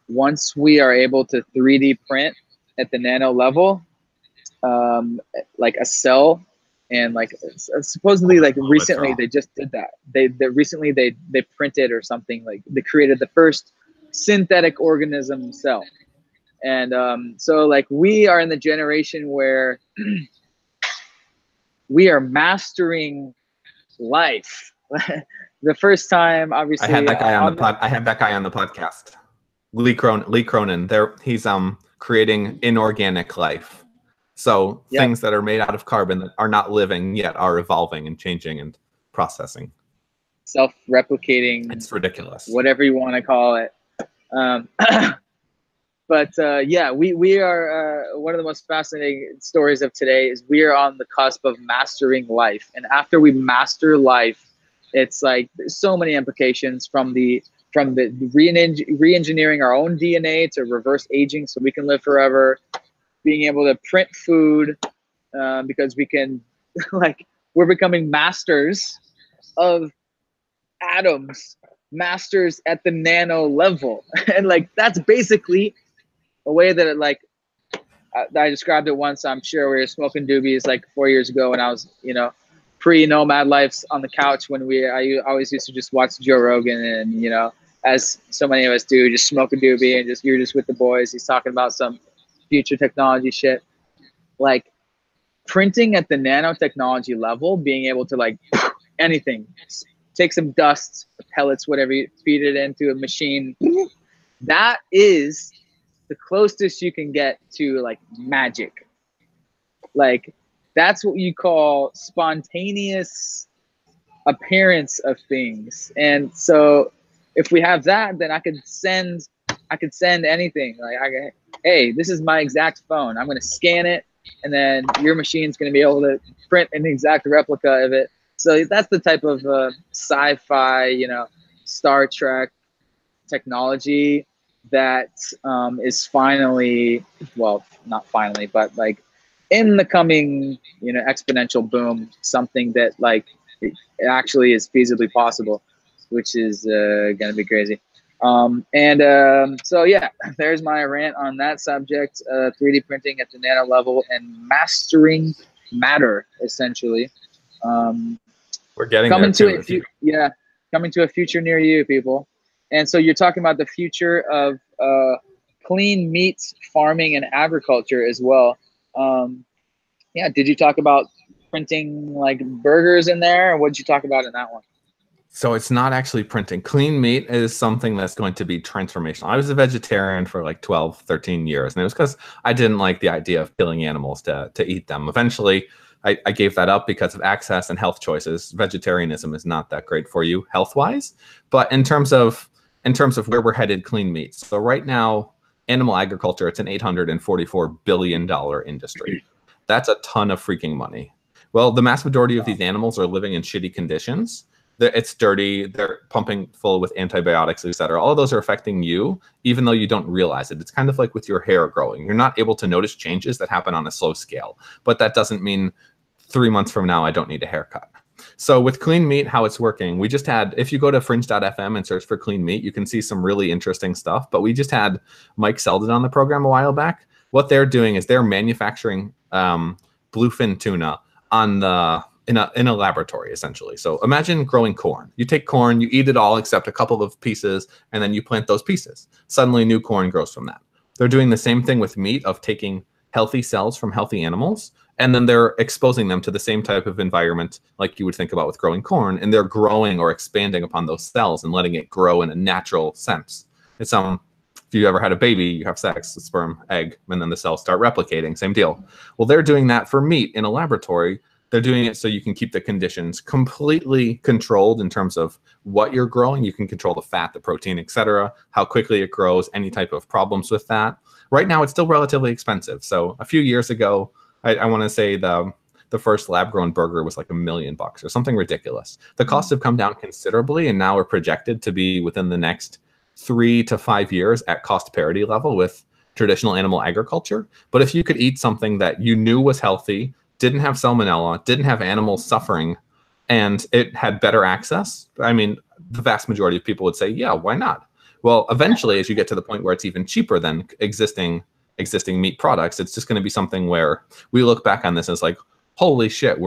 once we are able to 3D print at the nano level, like a cell, and like supposedly like recently they just did that. They recently they printed or something, like they created the first synthetic organism cell. And so like we are in the generation where we are mastering life. The first time, obviously, I had that guy on the podcast. Lee Cronin. He's creating inorganic life. So things that are made out of carbon that are not living yet are evolving and changing and processing. Self-replicating. It's ridiculous. Whatever you want to call it. But we are one of the most fascinating stories of today is we are on the cusp of mastering life. And after we master life, it's like there's so many implications from the re-engineering our own DNA to reverse aging so we can live forever, being able to print food because we can, like, we're becoming masters of atoms, masters at the nano level. And like that's basically a way that I described it once. I'm sure we were smoking doobies like 4 years ago when I was, pre-Nomad lives on the couch, when I always used to just watch Joe Rogan, and as so many of us do, just smoke a doobie and you're just with the boys. He's talking about some future technology shit, like printing at the nanotechnology level, being able to like anything, take some dust, pellets, whatever, you feed it into a machine. That is the closest you can get to like magic. Like that's what you call spontaneous appearance of things. And so if we have that, then I could send anything. Like, hey, this is my exact phone. I'm going to scan it, and then your machine's going to be able to print an exact replica of it. So that's the type of sci-fi, you know, Star Trek technology that is finally, well, not finally, but like in the coming, you know, exponential boom, something that like it actually is feasibly possible, which is going to be crazy. So yeah, there's my rant on that subject. 3D printing at the nano level and mastering matter, essentially. We're getting there Coming to too. yeah, coming to a future near you, people. And so you're talking about the future of clean meat farming and agriculture as well. Yeah, did you talk about printing like burgers in there, or what did you talk about in that one? So it's not actually printing. Clean meat is something that's going to be transformational. I was a vegetarian for like 12, 13 years, and it was because I didn't like the idea of killing animals to eat them. Eventually, I gave that up because of access and health choices. Vegetarianism is not that great for you health-wise, but in terms of where we're headed, clean meat. So right now, animal agriculture, it's an $844 billion industry. That's a ton of freaking money. Well, the mass majority of these animals are living in shitty conditions. It's dirty, they're pumping full with antibiotics, etc. All of those are affecting you, even though you don't realize it. It's kind of like with your hair growing. You're not able to notice changes that happen on a slow scale, but that doesn't mean 3 months from now I don't need a haircut. So with clean meat, how it's working, we just had, if you go to fringe.fm and search for clean meat, you can see some really interesting stuff. But we just had Mike Selden on the program a while back. What they're doing is they're manufacturing bluefin tuna on the in a laboratory, essentially. So imagine growing corn. You take corn, you eat it all except a couple of pieces, and then you plant those pieces. Suddenly new corn grows from that. They're doing the same thing with meat, of taking healthy cells from healthy animals, and then they're exposing them to the same type of environment like you would think about with growing corn, and they're growing or expanding upon those cells and letting it grow in a natural sense. It's if you ever had a baby, you have sex, the sperm, egg, and then the cells start replicating, same deal. Well, they're doing that for meat in a laboratory. They're doing it so you can keep the conditions completely controlled in terms of what you're growing. You can control the fat, the protein, etc., how quickly it grows, any type of problems with that. Right now, it's still relatively expensive. So a few years ago, I want to say the first lab-grown burger was like $1 million or something ridiculous. The costs have come down considerably, and now are projected to be within the next 3 to 5 years at cost parity level with traditional animal agriculture. But if you could eat something that you knew was healthy, didn't have salmonella, didn't have animals suffering, and it had better access, I mean, the vast majority of people would say, yeah, why not? Well, eventually, as you get to the point where it's even cheaper than existing meat products, it's just going to be something where we look back on this as like, holy shit,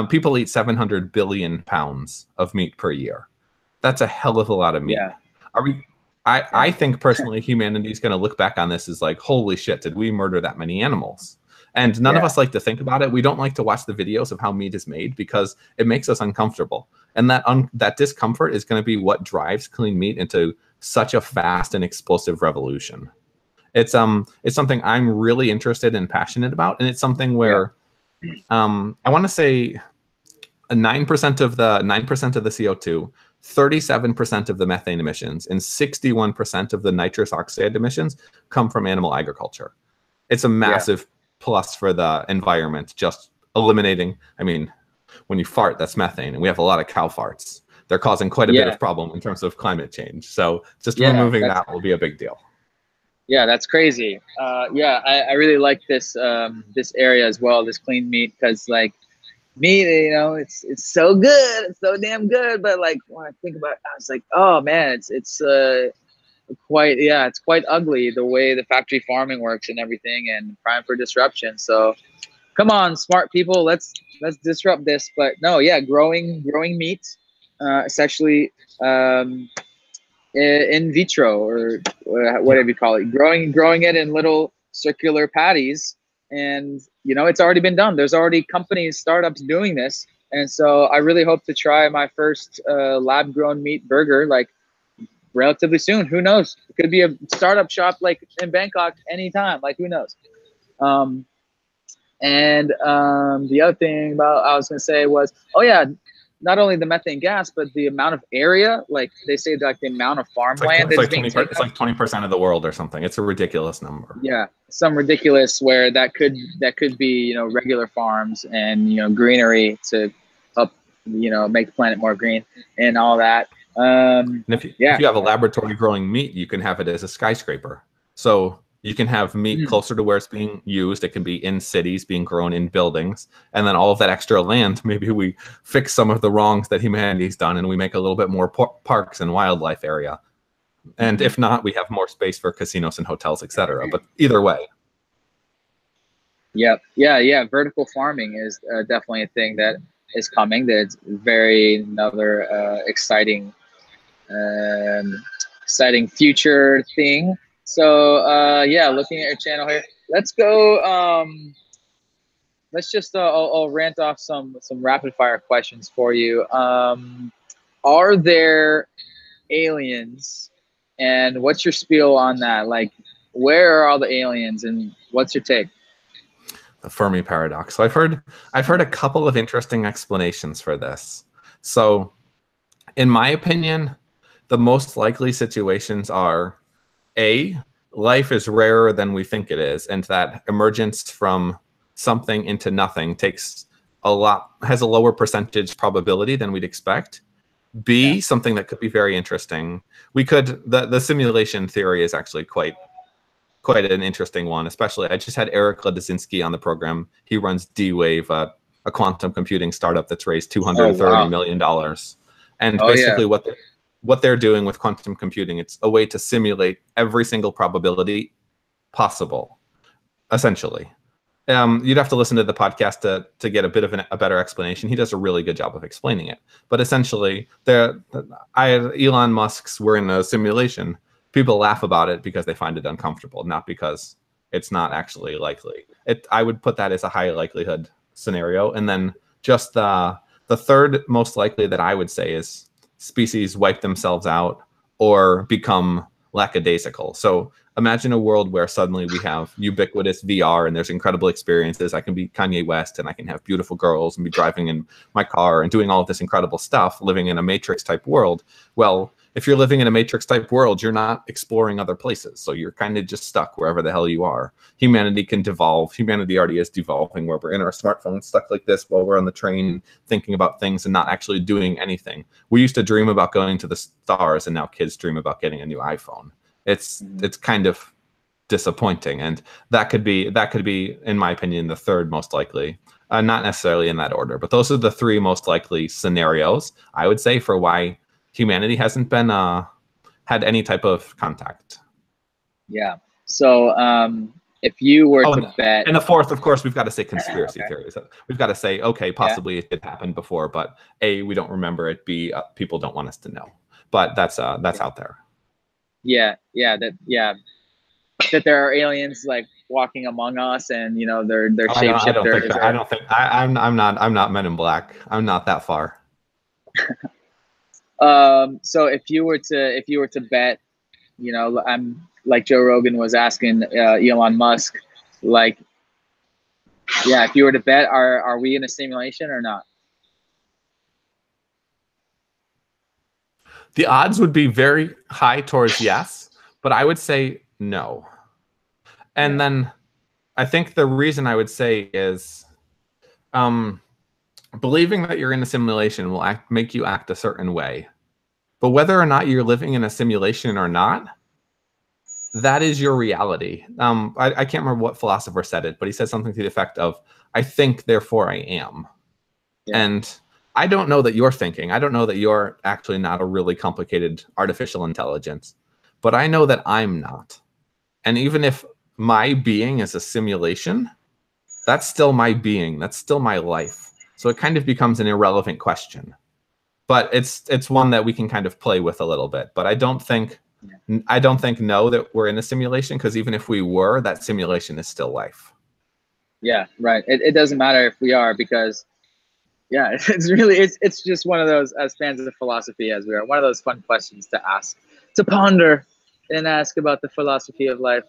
people eat 700 billion pounds of meat per year. That's a hell of a lot of meat. Yeah. I think personally, humanity is going to look back on this as like, holy shit, did we murder that many animals? And none of us like to think about it. We don't like to watch the videos of how meat is made because it makes us uncomfortable. And that discomfort is going to be what drives clean meat into such a fast and explosive revolution. It's something I'm really interested and passionate about, and it's something where I want to say 9% of the CO2, 37% of the methane emissions, and 61% of the nitrous oxide emissions come from animal agriculture. It's a massive plus for the environment, just eliminating, I mean, when you fart, that's methane, and we have a lot of cow farts. They're causing quite a bit of problem in terms of climate change. So just removing that will be a big deal. Yeah, that's crazy. I really like this this area as well, this clean meat, because like meat, you know, it's so good, it's so damn good. But like when I think about it, I was like, oh man, it's quite ugly the way the factory farming works and everything, and prime for disruption. So come on, smart people, let's disrupt this. But no, yeah, growing meat, essentially in vitro, or whatever you call it, growing it in little circular patties. And you know, it's already been done. There's already companies, startups doing this. And so I really hope to try my first lab grown meat burger like relatively soon. Who knows? It could be a startup shop like in Bangkok anytime. Like, who knows? The other thing about I was gonna say was, oh yeah, not only the methane gas, but the amount of area, like they say, like the amount of farmland it's that's like being 20. taken It's up. like 20% of the world or something. It's a ridiculous number. Yeah, some ridiculous where that could be, you know, regular farms and, you know, greenery to up, you know, make the planet more green and all that. And if Yeah. you have a laboratory growing meat, you can have it as a skyscraper. So you can have meat closer to where it's being used. It can be in cities, being grown in buildings. And then all of that extra land, maybe we fix some of the wrongs that humanity's done and we make a little bit more parks and wildlife area. And if not, we have more space for casinos and hotels, etc. But either way. Yep. Yeah. Vertical farming is definitely a thing that is coming. That's very another exciting future thing. So yeah, looking at your channel here, let's go. Let's just I'll rant off some rapid fire questions for you. Are there aliens, and what's your spiel on that? Like, where are all the aliens, and what's your take? The Fermi paradox. So I've heard a couple of interesting explanations for this. So in my opinion, the most likely situations are A, life is rarer than we think it is, and that emergence from something into nothing has a lower percentage probability than we'd expect. B, something that could be very interesting. The simulation theory is actually quite an interesting one, especially I just had Eric Ledzinski on the program. He runs D-Wave, a quantum computing startup that's raised $230 million. And basically what they're doing with quantum computing, it's a way to simulate every single probability possible, essentially. You'd have to listen to the podcast to get a bit of a better explanation. He does a really good job of explaining it. But essentially, Elon Musk's "we're in a simulation." People laugh about it because they find it uncomfortable, not because it's not actually likely. I would put that as a high likelihood scenario. And then just the third most likely that I would say is species wipe themselves out or become lackadaisical. So imagine a world where suddenly we have ubiquitous VR and there's incredible experiences. I can be Kanye West and I can have beautiful girls and be driving in my car and doing all of this incredible stuff, living in a Matrix type world. Well, if you're living in a Matrix type world, you're not exploring other places. So you're kind of just stuck wherever the hell you are. Humanity can devolve. Humanity already is devolving where we're in our smartphones stuck like this while we're on the train thinking about things and not actually doing anything. We used to dream about going to the stars and now kids dream about getting a new iPhone. It's kind of disappointing, and that could be, in my opinion, the third most likely. Not necessarily in that order, but those are the three most likely scenarios, I would say, for why humanity hasn't been had any type of contact. Yeah. So if you were to bet, and the fourth, of course, we've got to say conspiracy theories. We've got to say, okay, possibly it did happen before, but A, we don't remember it. B, people don't want us to know. But that's out there. That there are aliens like walking among us, and you know they're shapeshifters. I'm not Men in Black. I'm not that far. So if you were to bet, you know, I'm like Joe Rogan was asking Elon Musk, like, yeah, if you were to bet, are we in a simulation or not? The odds would be very high towards yes, but I would say no. And then I think the reason I would say is believing that you're in a simulation will make you act a certain way. But whether or not you're living in a simulation or not, that is your reality. I can't remember what philosopher said it, but he said something to the effect of, I think, therefore I am. Yeah. And I don't know that you're thinking. I don't know that you're actually not a really complicated artificial intelligence, but I know that I'm not. And even if my being is a simulation, that's still my being. That's still my life. So it kind of becomes an irrelevant question. But it's one that we can kind of play with a little bit. But I don't think no that we're in a simulation, because even if we were, that simulation is still life. Yeah, right. It doesn't matter if we are, because it's just one of those, as fans of philosophy as we are, one of those fun questions to ask, to ponder and ask about the philosophy of life.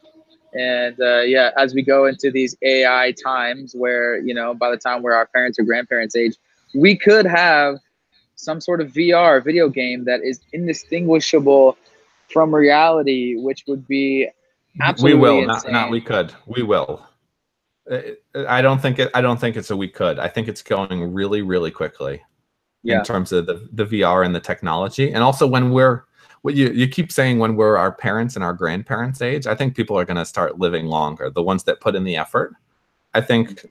And as we go into these AI times where, you know, by the time we're our parents or grandparents' age, we could have some sort of VR video game that is indistinguishable from reality, which would be We absolutely will, not insane. we could. We will. I don't think it's a we could. I think it's going really, really quickly in Yeah. terms of the VR and the technology. And also when we're, what you keep saying, when we're our parents and our grandparents' age, I think people are going to start living longer. The ones that put in the effort. I think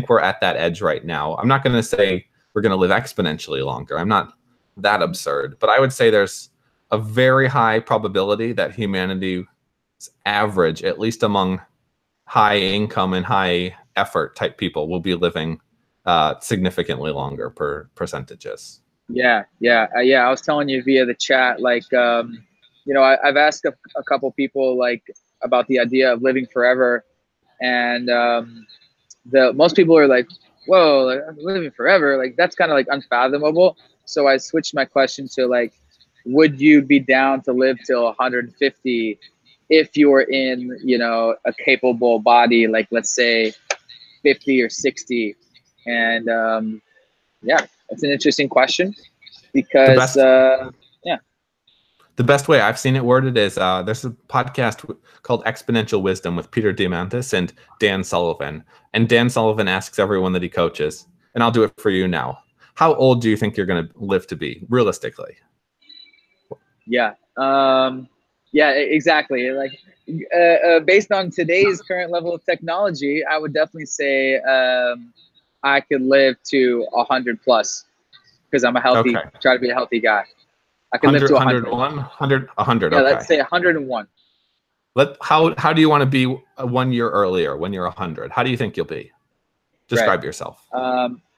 we're at that edge right now. I'm not going to say we're going to live exponentially longer. I'm not that absurd, but I would say there's a very high probability that humanity's average, at least among high income and high effort type people, will be living significantly longer per percentages. Yeah, yeah. I was telling you via the chat, like, I've asked a couple people like about the idea of living forever, and the most people are like, "Whoa, like, I'm living forever! Like that's kind of like unfathomable." So I switched my question to like, "Would you be down to live till 150 if you were in, a capable body, like let's say 50 or 60?" And yeah, that's an interesting question The because, best yeah, the best way I've seen it worded is there's a podcast called Exponential Wisdom with Peter Diamandis and Dan Sullivan. And Dan Sullivan asks everyone that he coaches, and I'll do it for you now. How old do you think you're going to live to be, realistically? yeah, yeah, exactly. Like, based on today's current level of technology, I would definitely say I could live to 100 plus because I'm Okay. try to be a healthy guy. I can live 100, to 100. 100, Yeah, okay. let's say 101. How do you want to be 1 year earlier when you're 100? How do you think you'll be? Right. Describe yourself.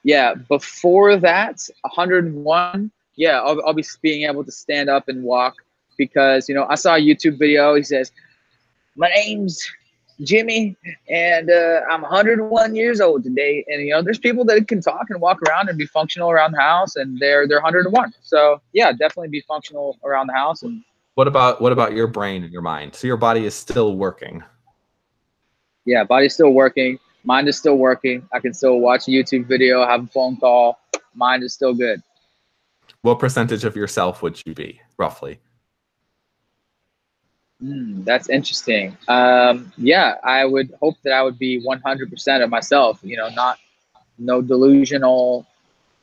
Yeah, before that, 101. Yeah, I'll be being able to stand up and walk because, I saw a YouTube video. He says, "My name's Jimmy, and I'm 101 years old today." And there's people that can talk and walk around and be functional around the house, and they're 101. So yeah, definitely be functional around the house. And What about your brain and your mind? So your body is still working. yeah, body's still working, mind is still working. I can still watch a YouTube video, have a phone call. Mind is still good. What percentage of yourself would you be, roughly? That's interesting. Yeah, I would hope that I would be 100% of myself. No delusional.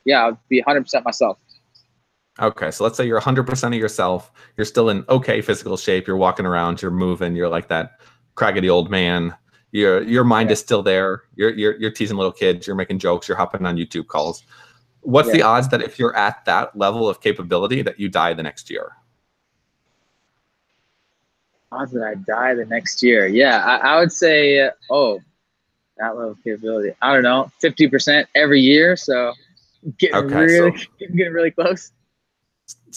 Yeah, I'd be 100% myself. Okay, so let's say you're 100% of yourself. You're still in okay physical shape. You're walking around. You're moving. You're like that craggedy old man. Your mind Yeah. is still there. You're teasing little kids. You're making jokes. You're hopping on YouTube calls. What's the Yeah. odds that if you're at that level of capability that you die the next year? Odds that I die the next year. Yeah, I would say, that level of capability. I don't know, 50% every year. So Okay, so getting really close.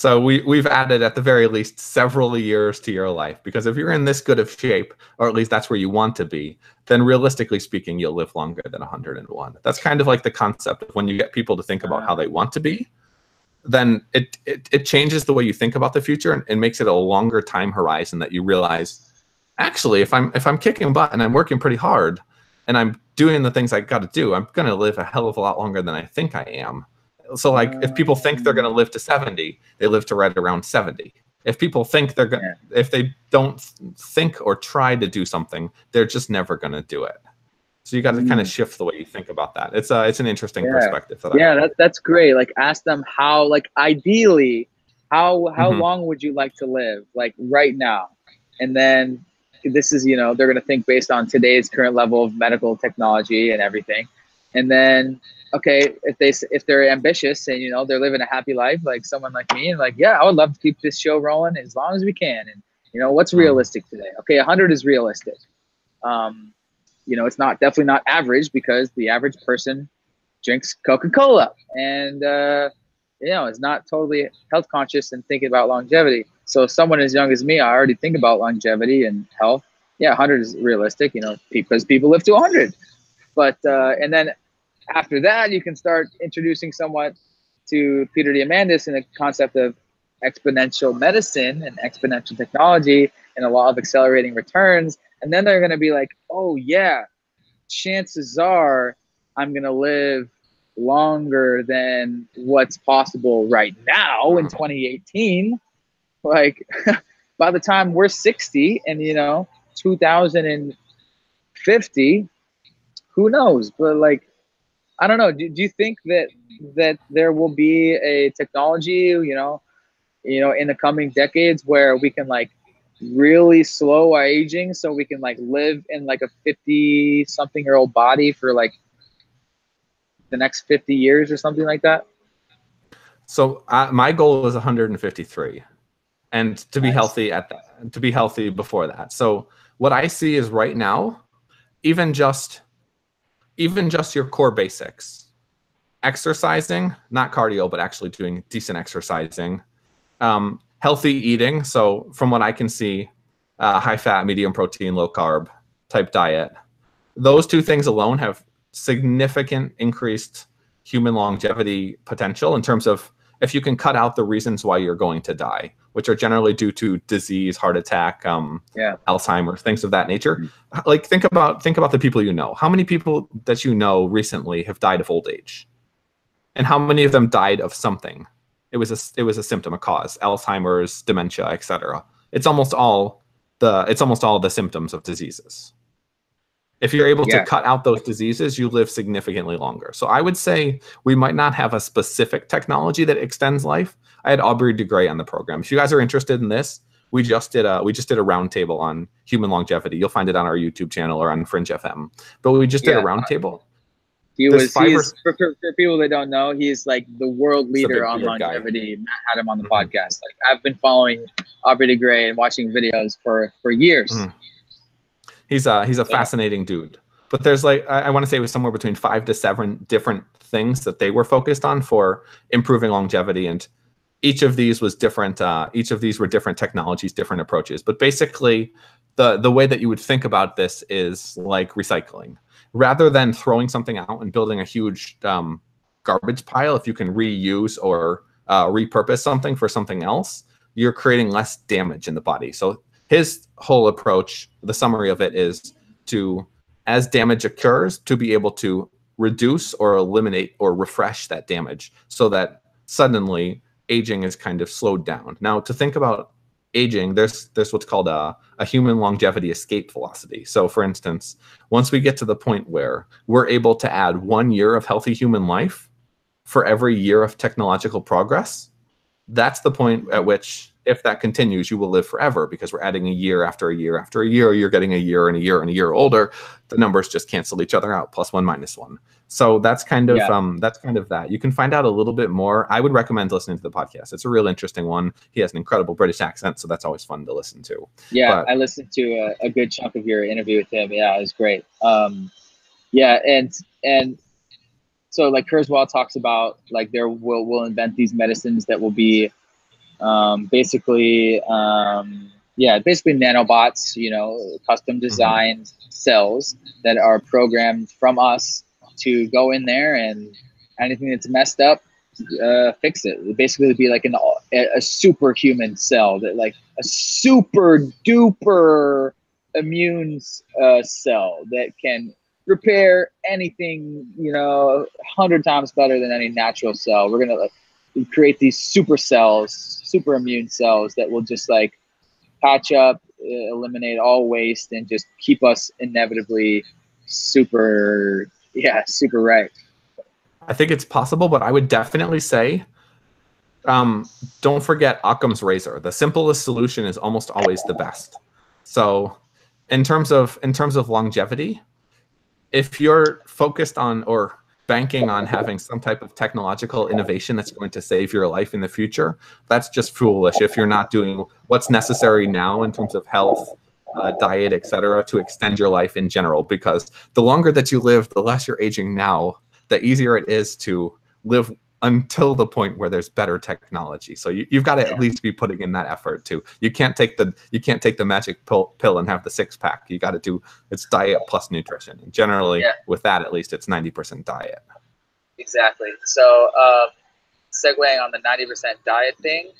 we've added at the very least several years to your life, because if you're in this good of shape, or at least that's where you want to be, then realistically speaking, you'll live longer than 101. That's kind of like the concept of when you get people to think about how they want to be, then it changes the way you think about the future and makes it a longer time horizon that you realize, actually, if I'm kicking butt and I'm working pretty hard and I'm doing the things I got to do, I'm going to live a hell of a lot longer than I think I am. So like if people think they're going to live to 70, they live to right around 70. If people think they're going, if they don't think or try to do something, they're just never going to do it. So you got to kind of shift the way you think about that. It's an interesting perspective. That's great. Like ask them how, like ideally, how long would you like to live, like right now? And then this is, they're going to think based on today's current level of medical technology and everything. And then, okay, if they're ambitious and, they're living a happy life, like someone like me, and like, yeah, I would love to keep this show rolling as long as we can. And, what's realistic today? Okay, 100 is realistic. It's definitely not average because the average person drinks Coca-Cola and, is not totally health conscious and thinking about longevity. So someone as young as me, I already think about longevity and health. Yeah, 100 is realistic, because people live to 100. But, and then after that, you can start introducing somewhat to Peter Diamandis and the concept of exponential medicine and exponential technology and a law of accelerating returns. And then they're going to be like, oh yeah, chances are I'm going to live longer than what's possible right now in 2018. Like by the time we're 60 and 2050, who knows? But like, I don't know. Do you think that there will be a technology, in the coming decades where we can like really slow our aging so we can like live in like a 50 something year old body for like the next 50 years or something like that? So my goal is 153, and to be Nice. healthy to be healthy before that. So what I see is right now, even just your core basics, exercising, not cardio, but actually doing decent exercising, healthy eating. So from what I can see, high fat, medium protein, low carb type diet. Those two things alone have significant increased human longevity potential in terms of if you can cut out the reasons why you're going to die, which are generally due to disease, heart attack, Alzheimer's, things of that nature. Like think about the people you know. How many people that you know recently have died of old age? And how many of them died of something? It was a symptom, a cause, Alzheimer's, dementia, etc. It's almost all the symptoms of diseases. If you're able to cut out those diseases, you live significantly longer. So I would say we might not have a specific technology that extends life. I had Aubrey DeGray on the program. If you guys are interested in this, we just did a roundtable on human longevity. You'll find it on our YouTube channel or on Fringe FM. But we just did a roundtable. He's for people that don't know, he's like the world leader on longevity. Matt had him on the podcast. Like I've been following Aubrey DeGray and watching videos for years. He's a fascinating dude. But there's like, I want to say it was somewhere between 5 to 7 different things that they were focused on for improving longevity. And each of these was different. Each of these were different technologies, different approaches. But basically, the way that you would think about this is like recycling. Rather than throwing something out and building a huge garbage pile, if you can reuse or repurpose something for something else, you're creating less damage in the body. So his whole approach, the summary of it is to, as damage occurs, to be able to reduce or eliminate or refresh that damage so that suddenly aging is kind of slowed down. Now, to think about aging, there's what's called a human longevity escape velocity. So for instance, once we get to the point where we're able to add 1 year of healthy human life for every year of technological progress, that's the point at which, if that continues, you will live forever, because we're adding a year after a year after a year. You're getting a year and a year and a year older. The numbers just cancel each other out, +1 -1. So that's kind of that. You can find out a little bit more. I would recommend listening to the podcast. It's a real interesting one. He has an incredible British accent, so that's always fun to listen to. Yeah, I listened to a good chunk of your interview with him. Yeah, it was great. And so like Kurzweil talks about, like we'll invent these medicines that will be basically nanobots, custom designed cells that are programmed from us to go in there and anything that's messed up, fix it. It basically would be like a superhuman cell, that like a super duper immune cell that can repair anything, 100 times better than any natural cell. We're gonna create these super cells, super immune cells that will just like patch up, eliminate all waste, and just keep us inevitably super right. I think it's possible, but I would definitely say, don't forget Occam's razor. The simplest solution is almost always the best. So in terms of longevity, if you're focused on or banking on having some type of technological innovation that's going to save your life in the future, that's just foolish if you're not doing what's necessary now in terms of health, diet, etc., to extend your life in general. Because the longer that you live, the less you're aging now, the easier it is to live until the point where there's better technology. So you've got to at least be putting in that effort too. You can't take the magic pill and have the 6-pack. You got to do, it's diet plus nutrition. And generally, with that, at least it's 90% diet. Exactly. So segueing on the 90% diet thing.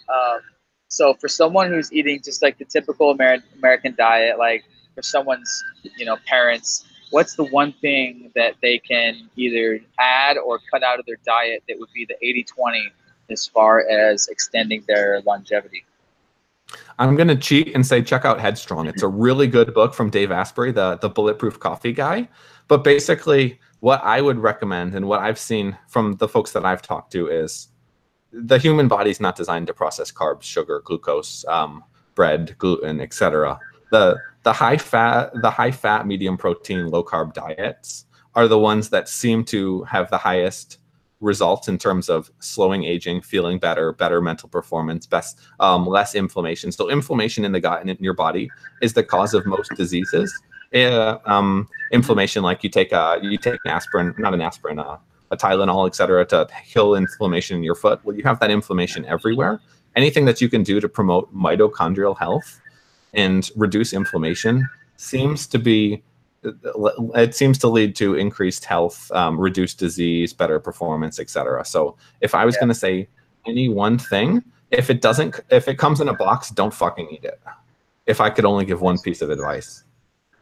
So for someone who's eating just like the typical American diet, like for someone's, parents what's the one thing that they can either add or cut out of their diet that would be the 80-20 as far as extending their longevity? I'm going to cheat and say check out Headstrong. It's a really good book from Dave Asprey, the Bulletproof Coffee guy. But basically, what I would recommend and what I've seen from the folks that I've talked to is the human body is not designed to process carbs, sugar, glucose, bread, gluten, etc. The high fat, medium protein, low carb diets are the ones that seem to have the highest results in terms of slowing aging, feeling better, better mental performance, less inflammation. So inflammation in the gut and in your body is the cause of most diseases. Inflammation, like you take an aspirin, not an aspirin, a Tylenol, etc., to kill inflammation in your foot. Well, you have that inflammation everywhere. Anything that you can do to promote mitochondrial health and reduce inflammation seems to lead to increased health, reduced disease, better performance, etc. So if I was going to say any one thing, if it comes in a box, don't fucking eat it. If I could only give one piece of advice.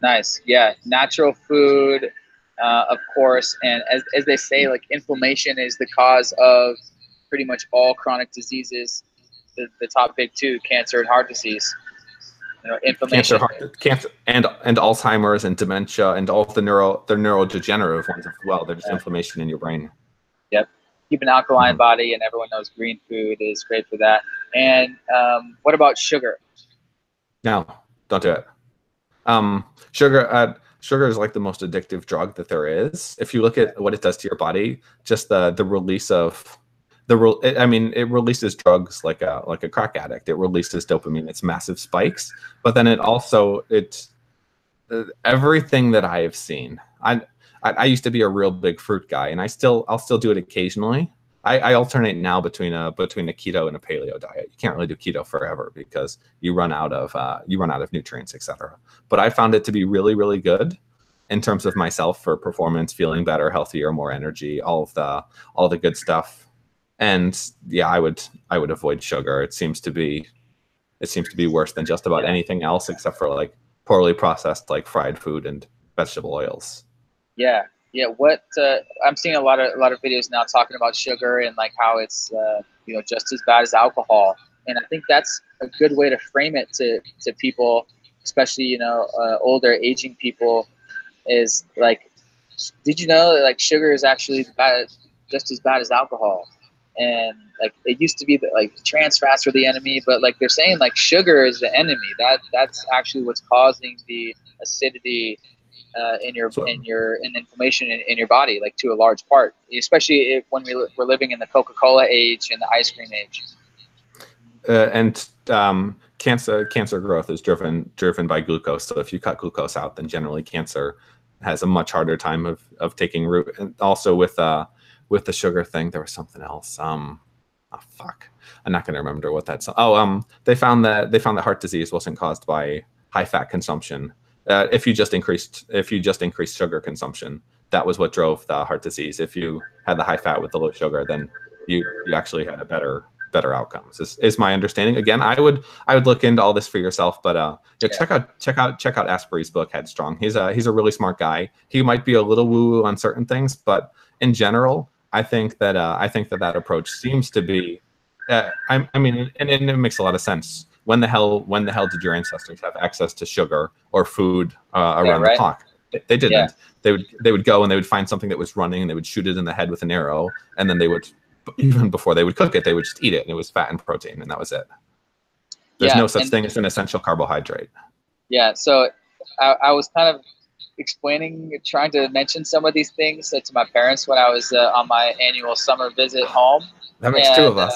Nice. Yeah. Natural food, of course. And as they say, like inflammation is the cause of pretty much all chronic diseases. The top big two, cancer and heart disease. Inflammation. Cancer, and Alzheimer's and dementia and all of the neurodegenerative ones as well. There's inflammation in your brain. Yep. Keep an alkaline body, and everyone knows green food is great for that. And what about sugar? No, don't do it. Sugar is like the most addictive drug that there is. If you look at what it does to your body, just the release of it releases drugs like a crack addict. It releases dopamine. It's massive spikes, but then everything that I have seen. I used to be a real big fruit guy, and I'll still do it occasionally. I alternate now between a keto and a paleo diet. You can't really do keto forever because you run out of nutrients, etc. But I found it to be really, really good in terms of myself for performance, feeling better, healthier, more energy, all the good stuff. And yeah, I would avoid sugar. It seems to be worse than just about anything else except for like poorly processed like fried food and vegetable oils. Yeah. What I'm seeing a lot of videos now talking about sugar and like how it's just as bad as alcohol. And I think that's a good way to frame it to people, especially older aging people, is like, did you know that like sugar is actually just as bad as alcohol? And like it used to be that like trans fats were the enemy, but like they're saying like sugar is the enemy. That's actually what's causing the acidity in inflammation in your body, like to a large part, especially when we're living in the Coca-Cola age and the ice cream age. Cancer growth is driven by glucose. So if you cut glucose out, then generally cancer has a much harder time of taking root. And also with the sugar thing, there was something else. I'm not going to remember what that's. They found that heart disease wasn't caused by high fat consumption. If you just increased sugar consumption, that was what drove the heart disease. If you had the high fat with the low sugar, then you actually had a better outcomes. Is my understanding. Again, I would look into all this for yourself, but check out Asprey's book Headstrong. He's a really smart guy. He might be a little woo-woo on certain things, but in general, I think that approach seems to be. And it makes a lot of sense. When the hell did your ancestors have access to sugar or food around the clock? They didn't. Yeah. They would go and they would find something that was running and they would shoot it in the head with an arrow, and then they would, even before they would cook it, they would just eat it, and it was fat and protein, and that was it. There's no such thing as an essential carbohydrate. Yeah. So I was kind of trying to mention some of these things to my parents when I was on my annual summer visit home. That makes two of us.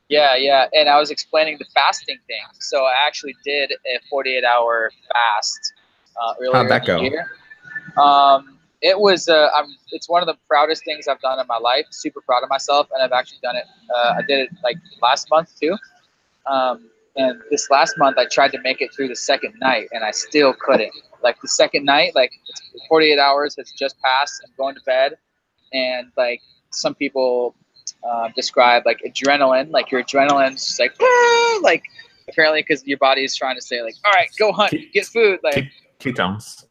Yeah. And I was explaining the fasting thing. So I actually did a 48-hour fast earlier in the year. It was it's one of the proudest things I've done in my life. Super proud of myself, and I've actually done it. I did it like last month too. And this last month I tried to make it through the second night, and I still couldn't. Like the second night, like 48 hours has just passed. I'm going to bed, and like some people describe like adrenaline, like your adrenaline's just like apparently because your body is trying to say like, all right, go hunt, get food, like ketones.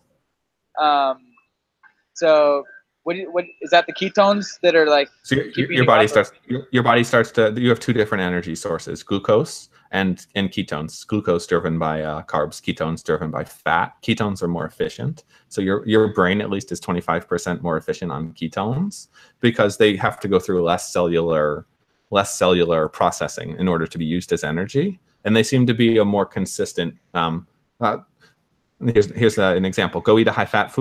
So what is that? The ketones that are like So keeping your you body up? Or? starts your body starts to, you have two different energy sources, glucose and ketones. Glucose driven by carbs, ketones driven by fat. Ketones are more efficient. So your brain at least is 25% more efficient on ketones because they have to go through less cellular processing in order to be used as energy. And they seem to be a more consistent uh, here's an example. Go eat a high fat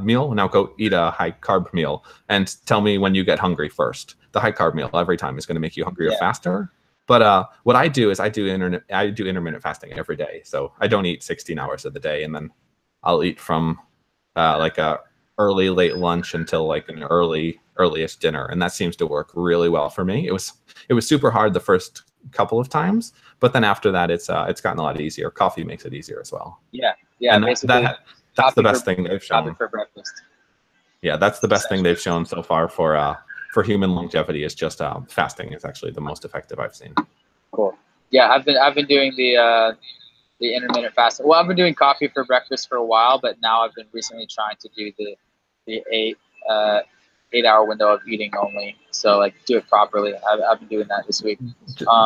meal. Now go eat a high carb meal, and tell me when you get hungry first. The high carb meal every time is going to make you hungrier Yeah. faster. But what I do is I do intermittent fasting every day. So I don't eat 16 hours of the day, and then I'll eat from like a early late lunch until like an earliest dinner, and that seems to work really well for me. It was super hard the first couple of times, but then after that it's gotten a lot easier. Coffee makes it easier as well. Yeah. And Basically, that's the best thing they've coffee shown. for breakfast. Yeah, that's the best thing they've shown so far for human longevity is just fasting is actually the most effective I've seen. Cool. Yeah, I've been doing the intermittent fasting. Well, I've been doing coffee for breakfast for a while, but now I've been recently trying to do the 8 hour window of eating only. So like do it properly. I've been doing that this week.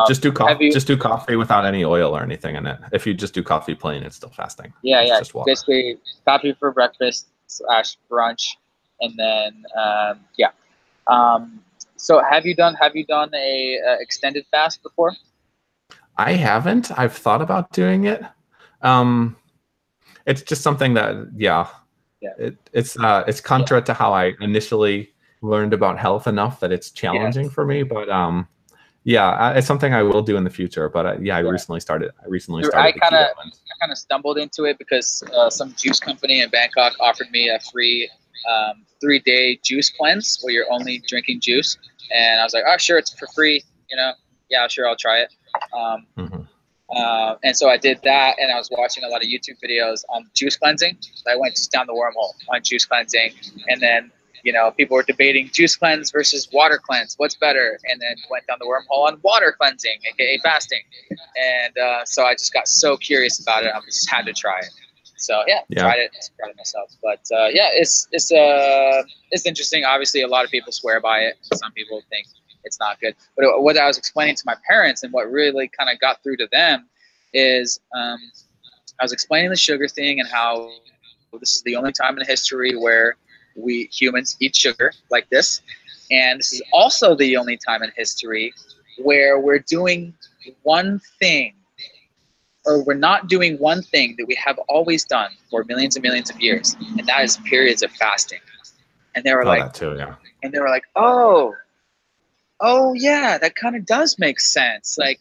Just do coffee. Just do coffee without any oil or anything in it. If you just do coffee plain, it's still fasting. Yeah, it's yeah. just water. Basically, coffee for breakfast / brunch, and then yeah. So have you done a extended fast before? I haven't. I've thought about doing it. It's just something that it's contra to how I initially learned about health enough that it's challenging for me. But it's something I will do in the future. But I recently started. I kind of stumbled into it because some juice company in Bangkok offered me a free 3-day juice cleanse where you're only drinking juice, and I was like, oh sure, it's for free. Yeah, sure, I'll try it. And so I did that, and I was watching a lot of YouTube videos on juice cleansing. So I went just down the wormhole on juice cleansing, and then people were debating juice cleanse versus water cleanse. What's better? And then went down the wormhole on water cleansing, aka fasting. And so I just got so curious about it, I just had to try it. So tried it myself. But it's interesting. Obviously, a lot of people swear by it. Some people think it's not good. But what I was explaining to my parents and what really kind of got through to them is I was explaining the sugar thing and how this is the only time in history where we humans eat sugar like this. And this is also the only time in history where we're doing one thing, or we're not doing one thing that we have always done for millions and millions of years, and that is periods of fasting. And they were like, that too, yeah. And they were like, oh yeah, that kind of does make sense. Like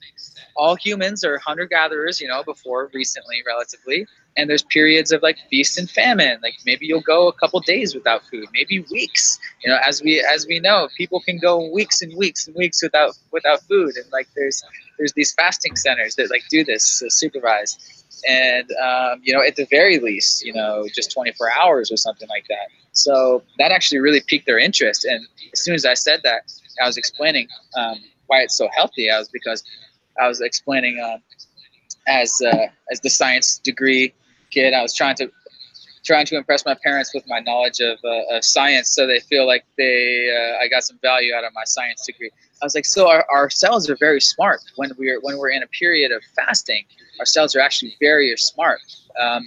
all humans are hunter-gatherers, before recently, relatively. And there's periods of like feast and famine. Like maybe you'll go a couple days without food, maybe weeks. As we know, people can go weeks and weeks and weeks without food. And like there's these fasting centers that like do this supervised. And at the very least, just 24 hours or something like that. So that actually really piqued their interest. And as soon as I said that, I was explaining why it's so healthy. Because I was explaining as the science degree kid, I was trying to impress my parents with my knowledge of science, so they feel like I got some value out of my science degree. I was like, so our cells are very smart when we're in a period of fasting. Our cells are actually very smart. Our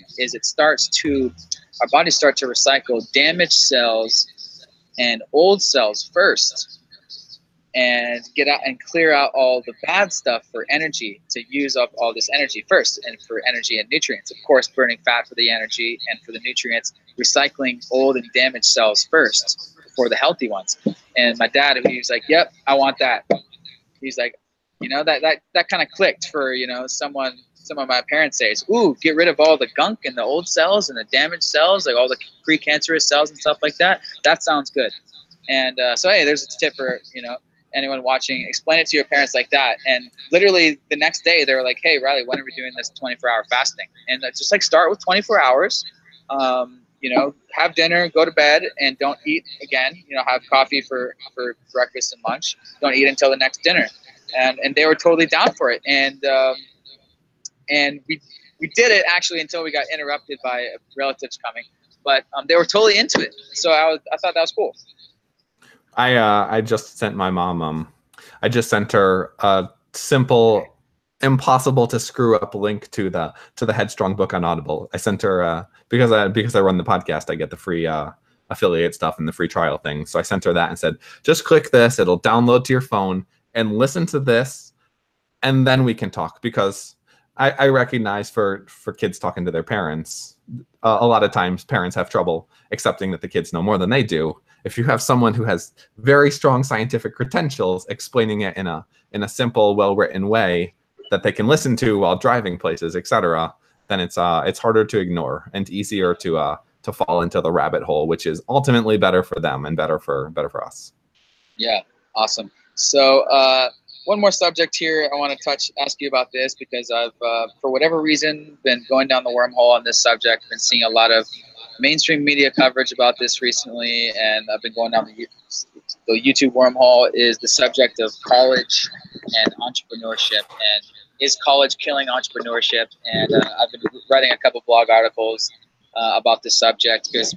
bodies start to recycle damaged cells and old cells first, and get out and clear out all the bad stuff for energy, to use up all this energy first, and for energy and nutrients. Of course, burning fat for the energy, and for the nutrients, recycling old and damaged cells first before the healthy ones. And my dad, he was like, yep, I want that. He's like, that kind of clicked for, some of my parents say, ooh, get rid of all the gunk and the old cells and the damaged cells, like all the precancerous cells and stuff like that. That sounds good. And so, hey, there's a tip for, anyone watching. Explain it to your parents like that. And literally the next day they were like, hey, Riley, when are we doing this 24-hour fasting? And just like start with 24 hours, have dinner, go to bed, and don't eat again. Have coffee for breakfast and lunch. Don't eat until the next dinner. And they were totally down for it. And we did it actually until we got interrupted by relatives coming. but they were totally into it. So I thought that was cool. I just sent my mom I just sent her a simple, impossible to screw up link to the Headstrong book on Audible. I sent her because I run the podcast, I get the free affiliate stuff and the free trial thing. So I sent her that and said, just click this, it'll download to your phone and listen to this, and then we can talk. Because I recognize for kids talking to their parents, a lot of times parents have trouble accepting that the kids know more than they do. If you have someone who has very strong scientific credentials explaining it in a simple, well-written way that they can listen to while driving places, etc., then it's harder to ignore and easier to fall into the rabbit hole, which is ultimately better for them and better for us. Yeah, awesome. So one more subject here I want to ask you about this, because I've, for whatever reason, been going down the wormhole on this subject. Been seeing a lot of mainstream media coverage about this recently, and I've been going down the YouTube wormhole. Is the subject of college and entrepreneurship, and is college killing entrepreneurship? And I've been writing a couple blog articles about this subject, because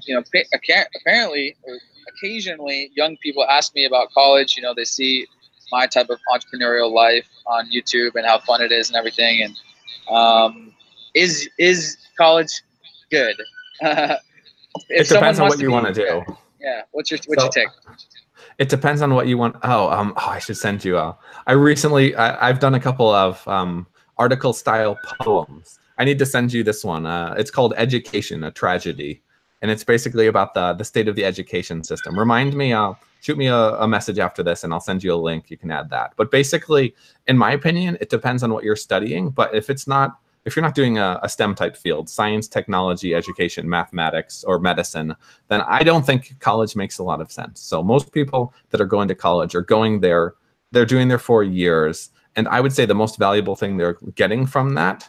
apparently or occasionally young people ask me about college. They see my type of entrepreneurial life on YouTube and how fun it is and everything. And is college good? It depends on what you want to do. Yeah. What's your take? It depends on what you want. I should send you I've done a couple of article style poems. I need to send you this one. It's called Education, a Tragedy. And it's basically about the state of the education system. Remind me, shoot me a message after this and I'll send you a link. You can add that. But basically, in my opinion, it depends on what you're studying. But if you're not doing a STEM type field, science, technology, education, mathematics, or medicine, then I don't think college makes a lot of sense. So most people that are going to college are going there, they're doing their 4 years. And I would say the most valuable thing they're getting from that,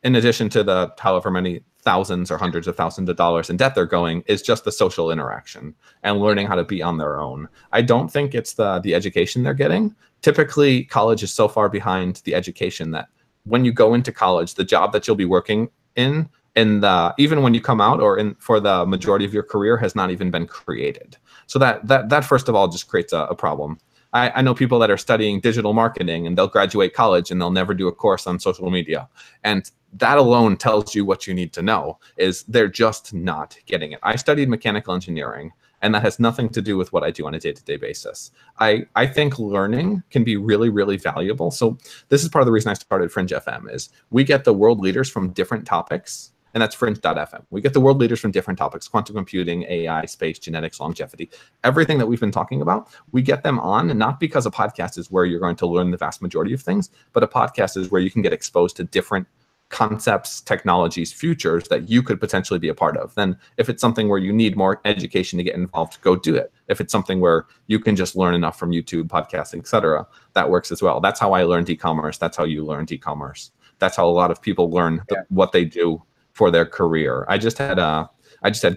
in addition to the however many thousands or hundreds of thousands of dollars in debt they're going, is just the social interaction and learning how to be on their own. I don't think it's the education they're getting. Typically, college is so far behind the education that when you go into college, the job that you'll be working in even when you come out or for the majority of your career has not even been created. So that first of all just creates a problem. I know people that are studying digital marketing and they'll graduate college and they'll never do a course on social media. And that alone tells you what you need to know, is they're just not getting it. I studied mechanical engineering, and that has nothing to do with what I do on a day-to-day basis. I think learning can be really, really valuable. So this is part of the reason I started Fringe FM, is we get the world leaders from different topics, and that's fringe.fm. We get the world leaders from different topics: quantum computing, AI, space, genetics, longevity, everything that we've been talking about. We get them on, and not because a podcast is where you're going to learn the vast majority of things, but a podcast is where you can get exposed to different concepts, technologies, futures that you could potentially be a part of. Then if it's something where you need more education to get involved, go do it. If it's something where you can just learn enough from YouTube, podcasting, etc., that works as well. That's how I learned e-commerce. That's how you learned e-commerce. That's how a lot of people learn what they do for their career. I just had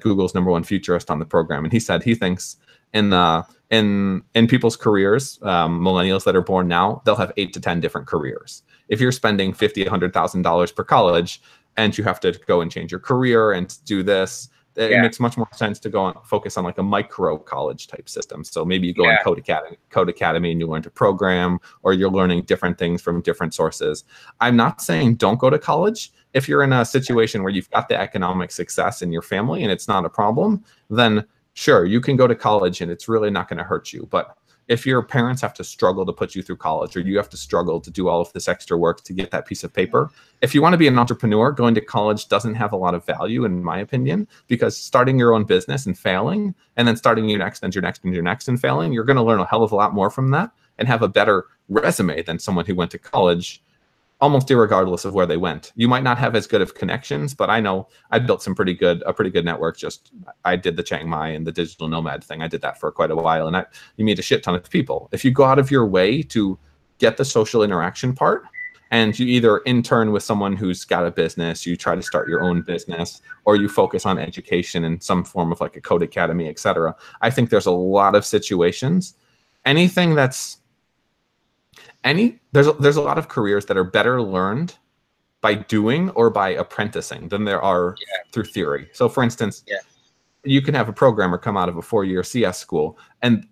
Google's #1 futurist on the program, and he said he thinks in people's careers, millennials that are born now, they'll have 8 to 10 different careers. If you're spending $50,000, $100,000 per college, and you have to go and change your career and do this, it makes much more sense to go and focus on like a micro college type system. So maybe you go in Code Academy and you learn to program, or you're learning different things from different sources. I'm not saying don't go to college. If you're in a situation where you've got the economic success in your family and it's not a problem, then sure, you can go to college and it's really not going to hurt you. But if your parents have to struggle to put you through college, or you have to struggle to do all of this extra work to get that piece of paper, if you want to be an entrepreneur, going to college doesn't have a lot of value, in my opinion, because starting your own business and failing, and then starting your next and your next and your next and failing, you're going to learn a hell of a lot more from that and have a better resume than someone who went to college, almost irregardless of where they went. You might not have as good of connections, but I know I built a pretty good network. I did the Chiang Mai and the digital nomad thing. I did that for quite a while, and you meet a shit ton of people. If you go out of your way to get the social interaction part, and you either intern with someone who's got a business, you try to start your own business, or you focus on education in some form of like a Code Academy, etc. I think there's a lot of situations. There's a lot of careers that are better learned by doing or by apprenticing than there are through theory. So for instance, you can have a programmer come out of a 4-year CS school, and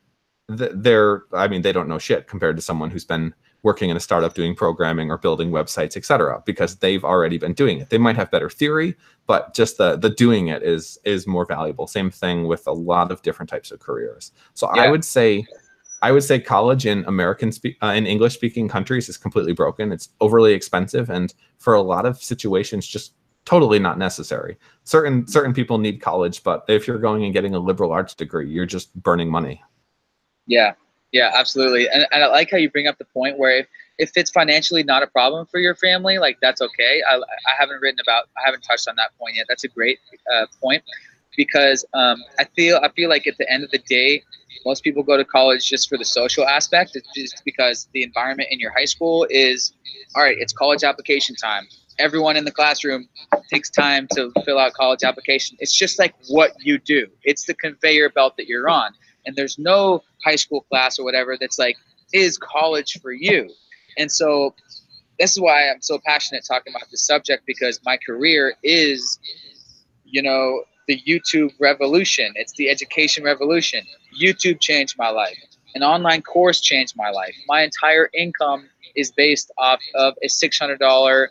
I mean, they don't know shit compared to someone who's been working in a startup doing programming or building websites, etc., because they've already been doing it. They might have better theory, but just the doing it is more valuable. Same thing with a lot of different types of careers. So yeah. I would say college in in English speaking countries is completely broken. It's overly expensive, and for a lot of situations, just totally not necessary. Certain people need college, but if you're going and getting a liberal arts degree, you're just burning money. Yeah, yeah, absolutely. And I like how you bring up the point where if it's financially not a problem for your family, like that's okay. I haven't touched on that point yet. That's a great point, because I feel like at the end of the day, most people go to college just for the social aspect. It's just because the environment in your high school is, all right, it's college application time. Everyone in the classroom takes time to fill out college application. It's just like what you do. It's the conveyor belt that you're on. And there's no high school class or whatever that's like, is college for you? And so this is why I'm so passionate talking about this subject, because my career is, the YouTube revolution. It's the education revolution. YouTube changed my life. An online course changed my life. My entire income is based off of a $600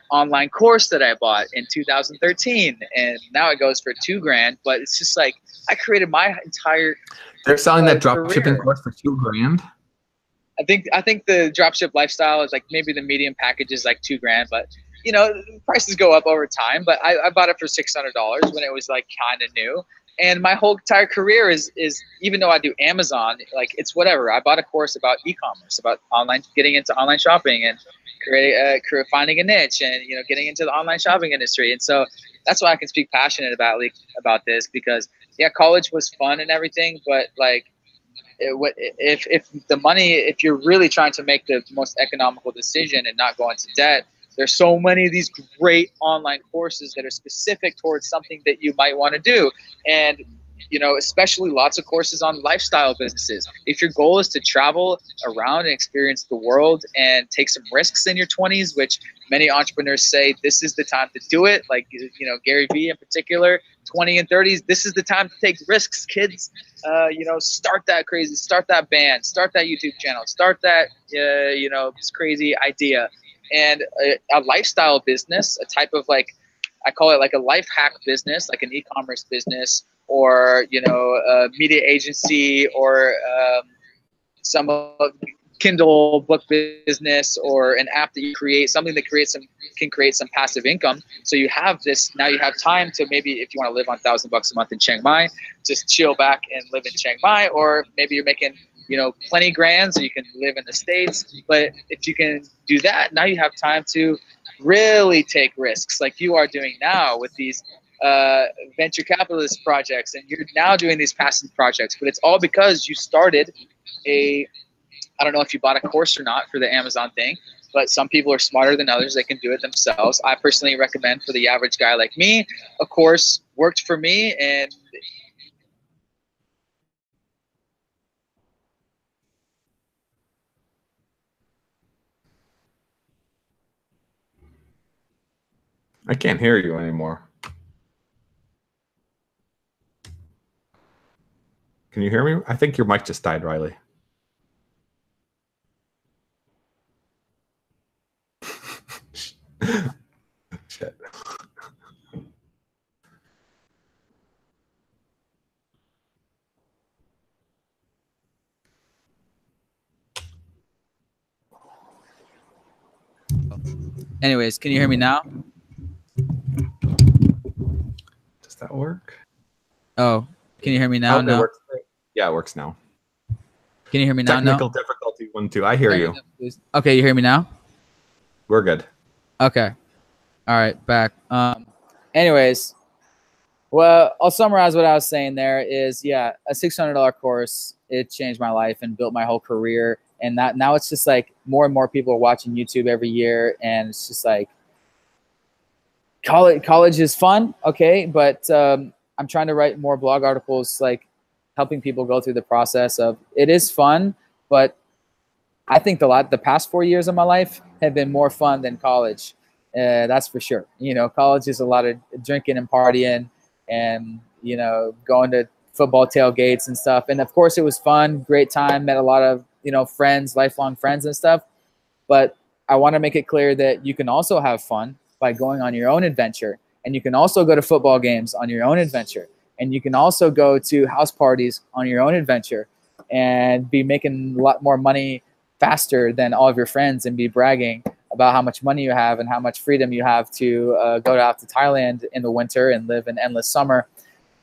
online course that I bought in 2013, and now it goes for $2,000. But it's just like I created my entire. They're selling that drop shipping course for $2,000. I think the dropship lifestyle is like, maybe the medium package is like $2,000, but prices go up over time. But I bought it for $600 when it was like kind of new. And my whole entire career is even though I do Amazon, like it's whatever. I bought a course about e-commerce, about getting into online shopping and finding a niche, and getting into the online shopping industry. And so that's why I can speak passionate about this, because yeah, college was fun and everything, but like if the money, if you're really trying to make the most economical decision and not go into debt, there's so many of these great online courses that are specific towards something that you might want to do. And especially lots of courses on lifestyle businesses. If your goal is to travel around and experience the world and take some risks in your 20s, which many entrepreneurs say this is the time to do it, like Gary Vee in particular, 20 and 30s, this is the time to take risks, kids. Start that crazy, start that band, start that YouTube channel, start that this crazy idea. And a lifestyle business, a type of I call it like a life hack business, like an e-commerce business, or a media agency, or some Kindle book business, or an app that you create, something that can create some passive income. So you have this, now you have time to, maybe if you want to live on $1,000 a month in Chiang Mai, just chill back and live in Chiang Mai. Or maybe you're making plenty grand, so you can live in the States. But if you can do that, now you have time to really take risks, like you are doing now with these venture capitalist projects, and you're now doing these passive projects. But it's all because you started I don't know if you bought a course or not for the Amazon thing, but some people are smarter than others. They can do it themselves. I personally recommend, for the average guy like me, a course worked for me. And I can't hear you anymore. Can you hear me? I think your mic just died, Riley. Shit. anyways, can you hear me now? Does that work? Oh, can you hear me now? No. It works. Yeah, it works now. Can you hear me now? Technical difficulty 1, 2. I hear you. Okay, you hear me now? We're good. Okay. All right, back. Anyways, well, I'll summarize what I was saying there is, yeah, a $600 course, it changed my life and built my whole career. And that now it's just like more and more people are watching YouTube every year. And it's just like, college is fun. Okay. But I'm trying to write more blog articles, like helping people go through the process of, it is fun, but I think the past 4 years of my life have been more fun than college. That's for sure. College is a lot of drinking and partying, and you know, going to football tailgates and stuff. And of course, it was fun, great time, met a lot of, you know, friends, lifelong friends and stuff. But I want to make it clear that you can also have fun by going on your own adventure. And you can also go to football games on your own adventure. And you can also go to house parties on your own adventure and be making a lot more money faster than all of your friends and be bragging about how much money you have and how much freedom you have to go out to Thailand in the winter and live in endless summer.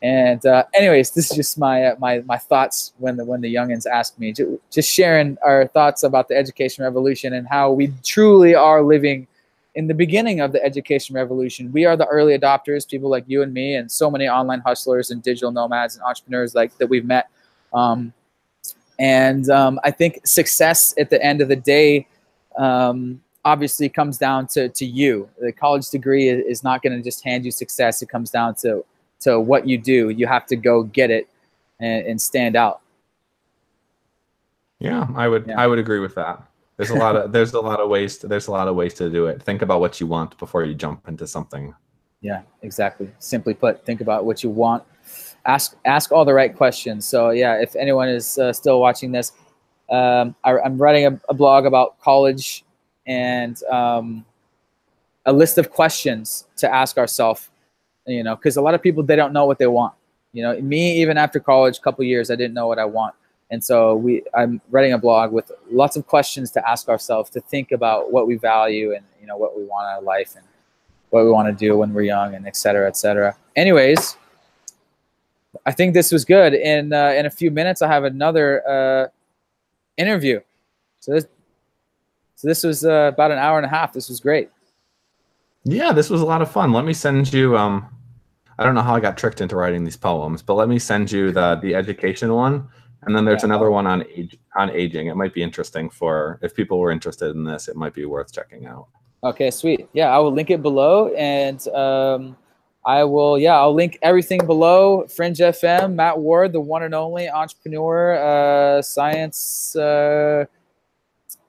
And anyways, this is just my my thoughts when the youngins ask me, just sharing our thoughts about the education revolution and how we truly are living in the beginning of the education revolution. We are the early adopters, people like you and me, and so many online hustlers and digital nomads and entrepreneurs like that we've met. I think success at the end of the day obviously comes down to you. The college degree is not going to just hand you success. It comes down to what you do. You have to go get it and stand out. Yeah, I would agree with that. There's a lot of ways to do it. Think about what you want before you jump into something. Yeah, exactly. Simply put, think about what you want. Ask all the right questions. So yeah, if anyone is still watching this, I'm writing a blog about college and a list of questions to ask ourselves. You know, because a lot of people, they don't know what they want. You know, me, even after college, a couple years, I didn't know what I want. And so I'm writing a blog with lots of questions to ask ourselves, to think about what we value and, you know, what we want out of life and what we want to do when we're young, and et cetera, et cetera. Anyways, I think this was good. In a few minutes, I have another interview. So this was about an hour and a half. This was great. Yeah, this was a lot of fun. Let me send you, I don't know how I got tricked into writing these poems, but let me send you the education one. And then there's another one on aging. It might be interesting if people were interested in this, it might be worth checking out. Okay, sweet. Yeah, I will link it below, and I'll link everything below. Fringe FM, Matt Ward, the one and only entrepreneur, science,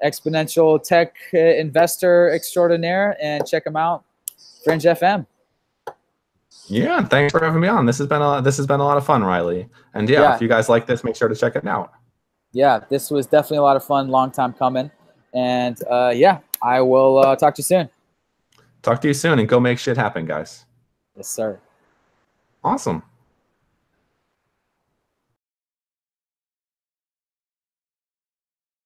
exponential tech investor extraordinaire, and check him out, Fringe FM. Yeah, thanks for having me on. This has been a lot of fun, Riley. And yeah, if you guys like this, make sure to check it out. Yeah, this was definitely a lot of fun. Long time coming. And I will talk to you soon. Talk to you soon, and go make shit happen, guys. Yes, sir. Awesome.